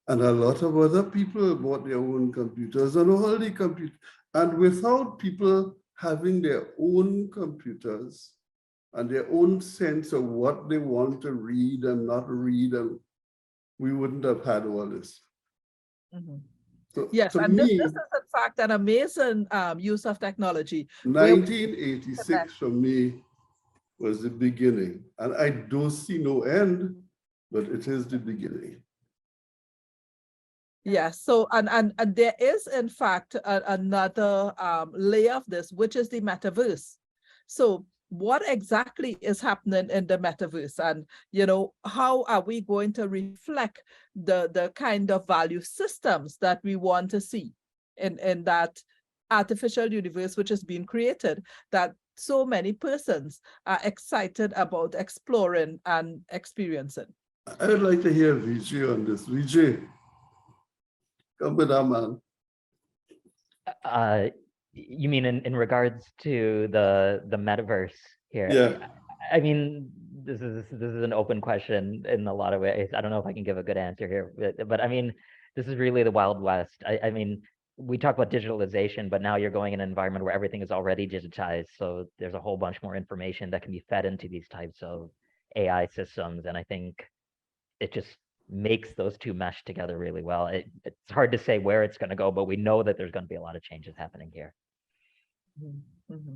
And a lot of other people bought their own computers and all the computers. And without people having their own computers and their own sense of what they want to read and not read, and we wouldn't have had all this. Mm-hmm. So, yes, and this is in fact an amazing use of technology. 1986 for me was the beginning. And I don't see no end, but it is the beginning. Yes, so and there is in fact another layer of this, which is the metaverse. So what exactly is happening in the metaverse, and you know, how are we going to reflect the kind of value systems that we want to see in that artificial universe which is being created, that so many persons are excited about exploring and experiencing? I would like to hear Vijay on this. Vijay. Come with that, man. You mean in regards to the metaverse here? Yeah. I mean, this is an open question in a lot of ways. I don't know if I can give a good answer here, but I mean, this is really the Wild West. I mean, we talk about digitalization, but now you're going in an environment where everything is already digitized. So there's a whole bunch more information that can be fed into these types of AI systems. And I think it just makes those two mesh together really well. It's hard to say where it's going to go, but we know that there's going to be a lot of changes happening here. Mm-hmm.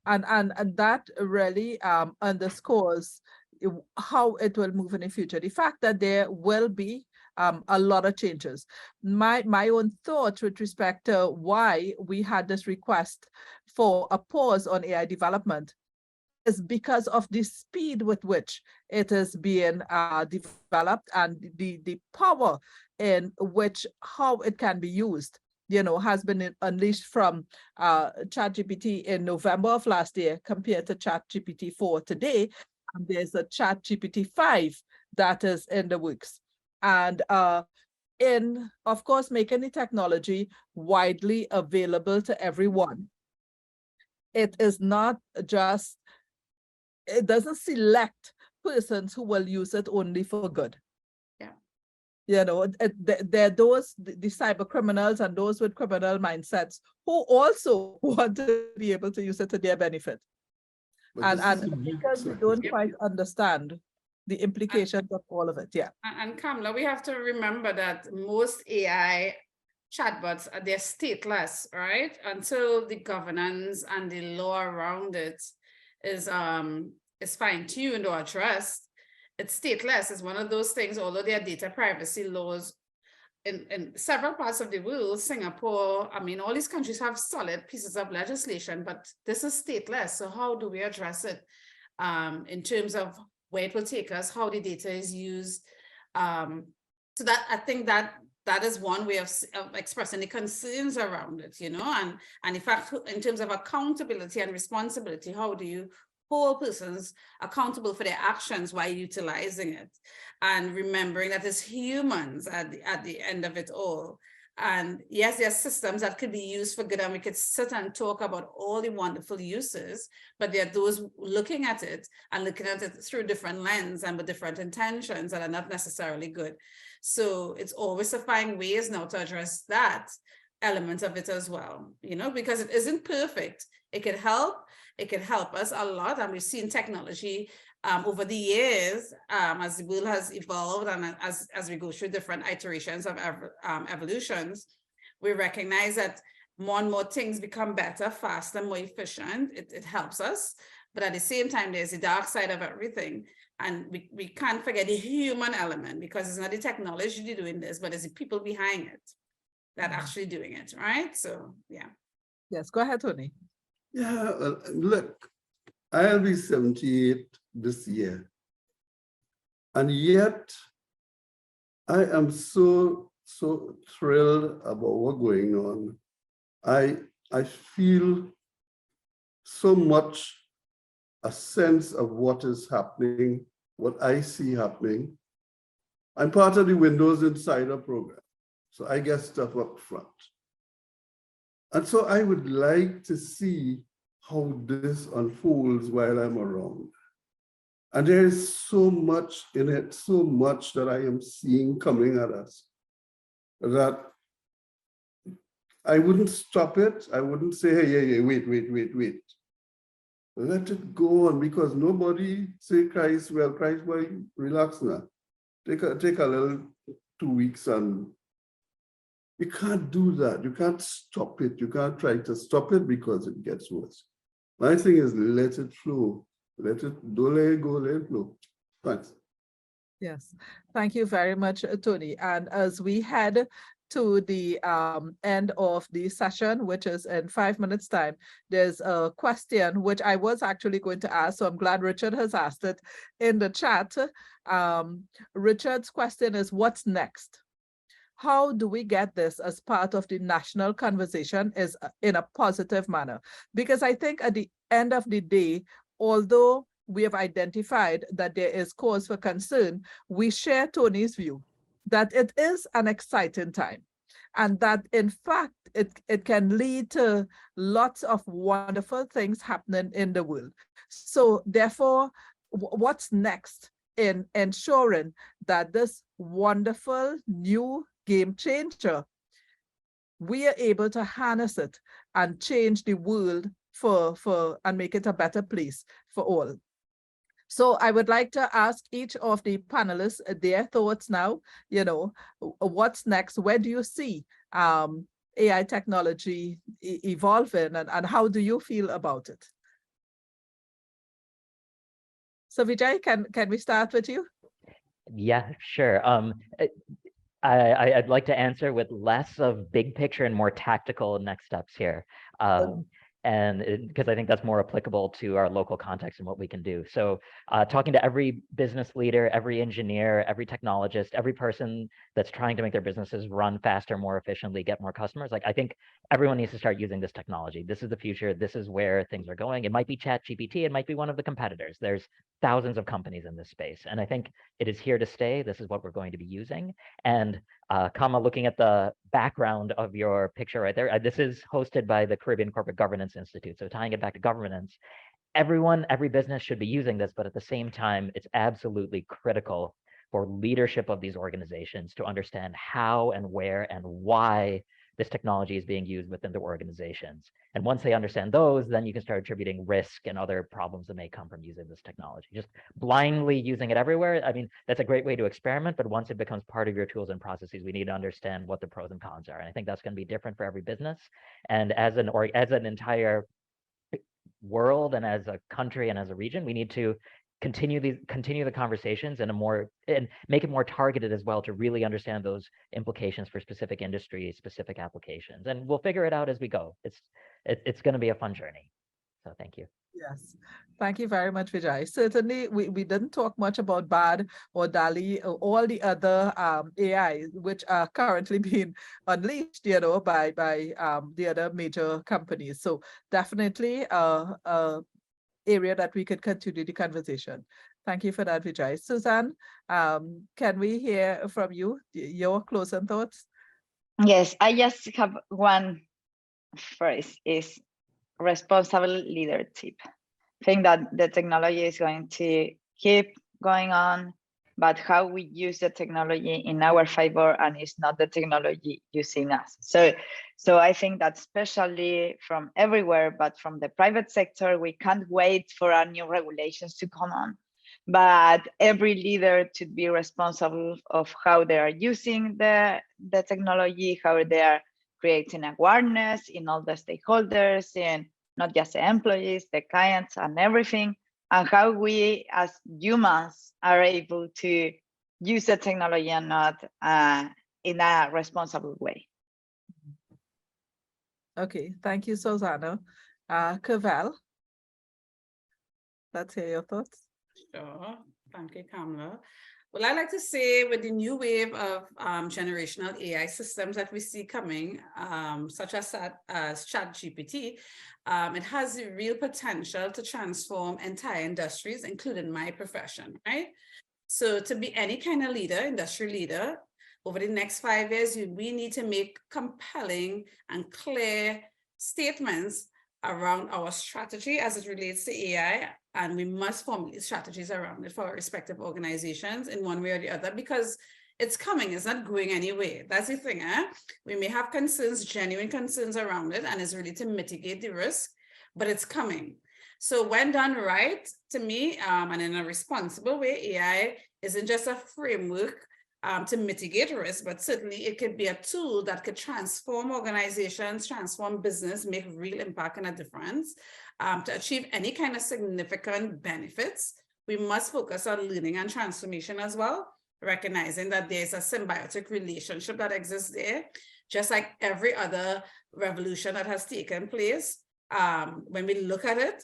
And that really underscores how it will move in the future. The fact that there will be a lot of changes. My own thought with respect to why we had this request for a pause on AI development is because of the speed with which it is being developed and the power in which how it can be used, you know, has been unleashed from ChatGPT in November of last year compared to ChatGPT 4 today. And there's a ChatGPT 5 that is in the works. And in, of course, making the technology widely available to everyone. It is not just, it doesn't select persons who will use it only for good. Yeah. You know, there are those, the cyber criminals and those with criminal mindsets who also want to be able to use it to their benefit. And because we don't quite understand the implications of all of it, yeah. And Kamla, we have to remember that most AI chatbots, they're stateless, right? Until the governance and the law around it is fine-tuned or addressed, it's stateless. It's one of those things, although there are data privacy laws in several parts of the world, Singapore, I mean, all these countries have solid pieces of legislation, but this is stateless. So how do we address it in terms of where it will take us, how the data is used? So that, I think that is one way of expressing the concerns around it, you know, and in fact, in terms of accountability and responsibility, how do you hold persons accountable for their actions while utilizing it, and remembering that it's humans at the end of it all. And yes, there are systems that could be used for good, and we could sit and talk about all the wonderful uses, but there are those looking at it and looking at it through different lenses and with different intentions that are not necessarily good. So it's always to find ways now to address that element of it as well, you know, because it isn't perfect. It could help us a lot, and we've seen technology over the years as the world has evolved, and as we go through different iterations of evolutions, we recognize that more and more things become better, faster, more efficient. It helps us, but at the same time, there's the dark side of everything, and we can't forget the human element, because it's not the technology doing this, but it's the people behind it that actually doing it, right? So yeah. Yes, go ahead, Tony. Yeah, look, I'll be 78 this year. And yet, I am so thrilled about what's going on. I feel so much a sense of what is happening, what I see happening. I'm part of the Windows Insider program, so I get stuff up front. And so I would like to see how this unfolds while I'm around. And there is so much in it, so much that I am seeing coming at us, that I wouldn't stop it. I wouldn't say, hey, wait. Let it go on, because nobody say, Christ, boy, relax now. Take a little 2 weeks, and you can't do that. You can't stop it. You can't try to stop it, because it gets worse. My thing is, let it flow. Don't let it go, let it flow. Thanks. Yes, thank you very much, Tony. And as we head to the end of the session, which is in 5 minutes time, there's a question which I was actually going to ask, so I'm glad Richard has asked it in the chat. Richard's question is, what's next? How do we get this as part of the national conversation is in a positive manner? Because I think at the end of the day, although we have identified that there is cause for concern, we share Tony's view that it is an exciting time, and that in fact, it can lead to lots of wonderful things happening in the world. So therefore, what's next in ensuring that this wonderful new game changer, we are able to harness it and change the world and make it a better place for all. So I would like to ask each of the panelists their thoughts now. You know, what's next? Where do you see AI technology evolving, and how do you feel about it? So Vijay, can we start with you? Yeah, sure. I'd like to answer with less of big picture and more tactical next steps here. And because I think that's more applicable to our local context and what we can do. So talking to every business leader, every engineer, every technologist, every person that's trying to make their businesses run faster, more efficiently, get more customers, like I think everyone needs to start using this technology. This is the future. This is where things are going. It might be ChatGPT. It might be one of the competitors. There's thousands of companies in this space. And I think it is here to stay. This is what we're going to be using. And Kamla, looking at the background of your picture right there, this is hosted by the Caribbean Corporate Governance Institute. So tying it back to governance, every business should be using this, but at the same time, it's absolutely critical for leadership of these organizations to understand how and where and why this technology is being used within their organizations. And once they understand those, then you can start attributing risk and other problems that may come from using this technology. Just blindly using it everywhere, I mean, that's a great way to experiment, but once it becomes part of your tools and processes, we need to understand what the pros and cons are. And I think that's going to be different for every business. And as an entire world and as a country and as a region, we need to continue the conversations and make it more targeted as well to really understand those implications for specific industries, specific applications, and we'll figure it out as we go. It's going to be a fun journey. So thank you. Yes, thank you very much, Vijay. Certainly, we didn't talk much about BARD or DALI or all the other AI which are currently being unleashed, by the other major companies. So definitely area that we could continue the conversation. Thank you for that, Vijay. Suzanne, can we hear from you, your closing thoughts? Yes, I just have one phrase, is responsible leadership. I think that the technology is going to keep going on, but how we use the technology in our favor, and it's not the technology using us. So I think that especially from everywhere, but from the private sector, we can't wait for our new regulations to come on. But every leader should be responsible of how they are using the technology, how they are creating awareness in all the stakeholders, and not just the employees, the clients, and everything, and how we as humans are able to use the technology and not in a responsible way. Okay, thank you, Susanna. Cavelle, let's hear your thoughts. Sure, thank you, Kamla. Well, I like to say with the new wave of generational AI systems that we see coming, such as ChatGPT, it has the real potential to transform entire industries, including my profession, right? So to be any kind of leader, industry leader, over the next 5 years, we need to make compelling and clear statements around our strategy as it relates to AI, and we must formulate strategies around it for our respective organizations in one way or the other, because it's coming, it's not going anywhere. That's the thing, we may have concerns, genuine concerns around it, and it's really to mitigate the risk, but it's coming. So when done right, to me, and in a responsible way, AI isn't just a framework to mitigate risk, but certainly it could be a tool that could transform organizations, transform business, make real impact and a difference. To achieve any kind of significant benefits, we must focus on learning and transformation as well, recognizing that there's a symbiotic relationship that exists there, just like every other revolution that has taken place. When we look at it,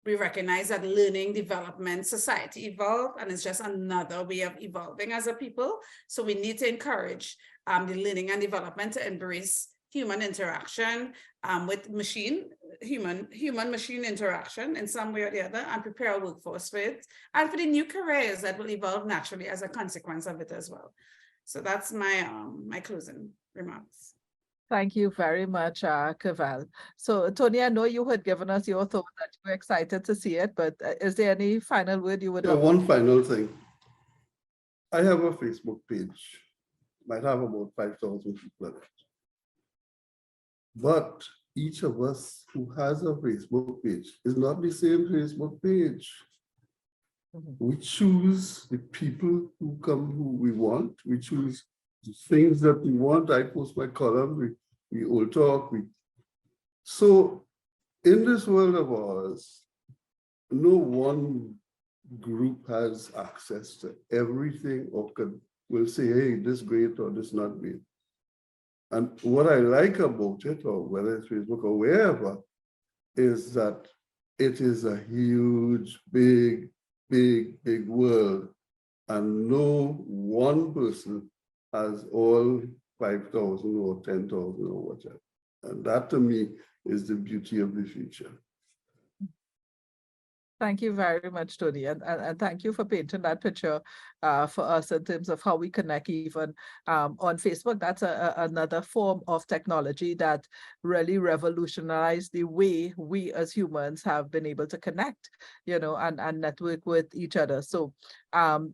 we recognize that learning, development, society evolve, and it's just another way of evolving as a people. So we need to encourage the learning and development to embrace human interaction with human-machine interaction in some way or the other, and prepare our workforce for it, and for the new careers that will evolve naturally as a consequence of it as well. So that's my my closing remarks. Thank you very much, Cavelle. So, Tony, I know you had given us your thought that you were excited to see it, but is there any final word you would like? One final thing. I have a Facebook page. Might have about 5,000 people on it. But each of us who has a Facebook page is not the same Facebook page. We choose the people who come who we want. We choose the things that we want. I post my column, we all talk. So in this world of ours, no one group has access to everything or will say, hey, this great or this not great. And what I like about it, or whether it's Facebook or wherever, is that it is a huge, big world. And no one person has all 5,000 or 10,000 or whatever. And that to me is the beauty of the future. Thank you very much, Tony, and thank you for painting that picture for us in terms of how we connect even on Facebook. That's another form of technology that really revolutionized the way we as humans have been able to connect, and network with each other. So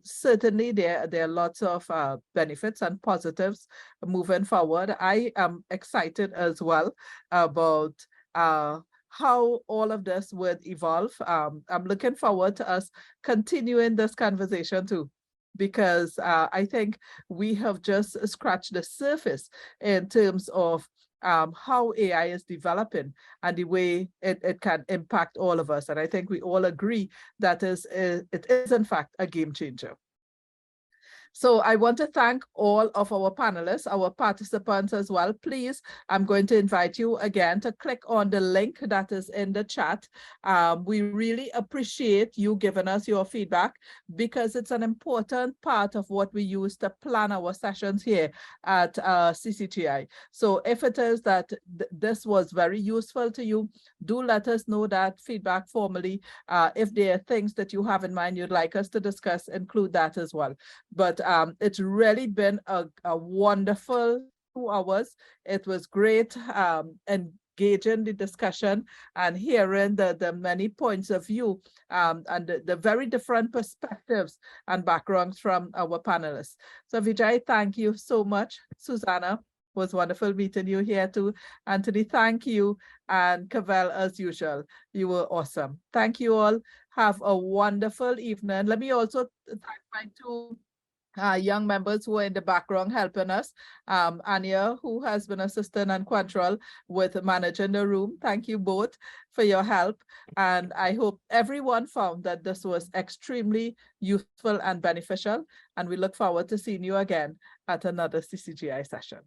certainly there are lots of benefits and positives moving forward. I am excited as well about how all of this would evolve. I'm looking forward to us continuing this conversation too, because I think we have just scratched the surface in terms of how AI is developing and the way it can impact all of us. And I think we all agree that it is in fact a game changer. So I want to thank all of our panelists, our participants as well. Please, I'm going to invite you again to click on the link that is in the chat. We really appreciate you giving us your feedback because it's an important part of what we use to plan our sessions here at CCGI. So if it is that this was very useful to you, do let us know that feedback formally. If there are things that you have in mind you'd like us to discuss, include that as well. But it's really been a wonderful 2 hours. It was great engaging the discussion and hearing the many points of view and the very different perspectives and backgrounds from our panelists. So Vijay, thank you so much. Susanna, was wonderful meeting you here too. Anthony, thank you. And Cavelle, as usual, you were awesome. Thank you all. Have a wonderful evening. Let me also thank my 2 young members who are in the background helping us. Anya, who has been assistant and Quantrell with managing the room. Thank you both for your help. And I hope everyone found that this was extremely useful and beneficial. And we look forward to seeing you again at another CCGI session.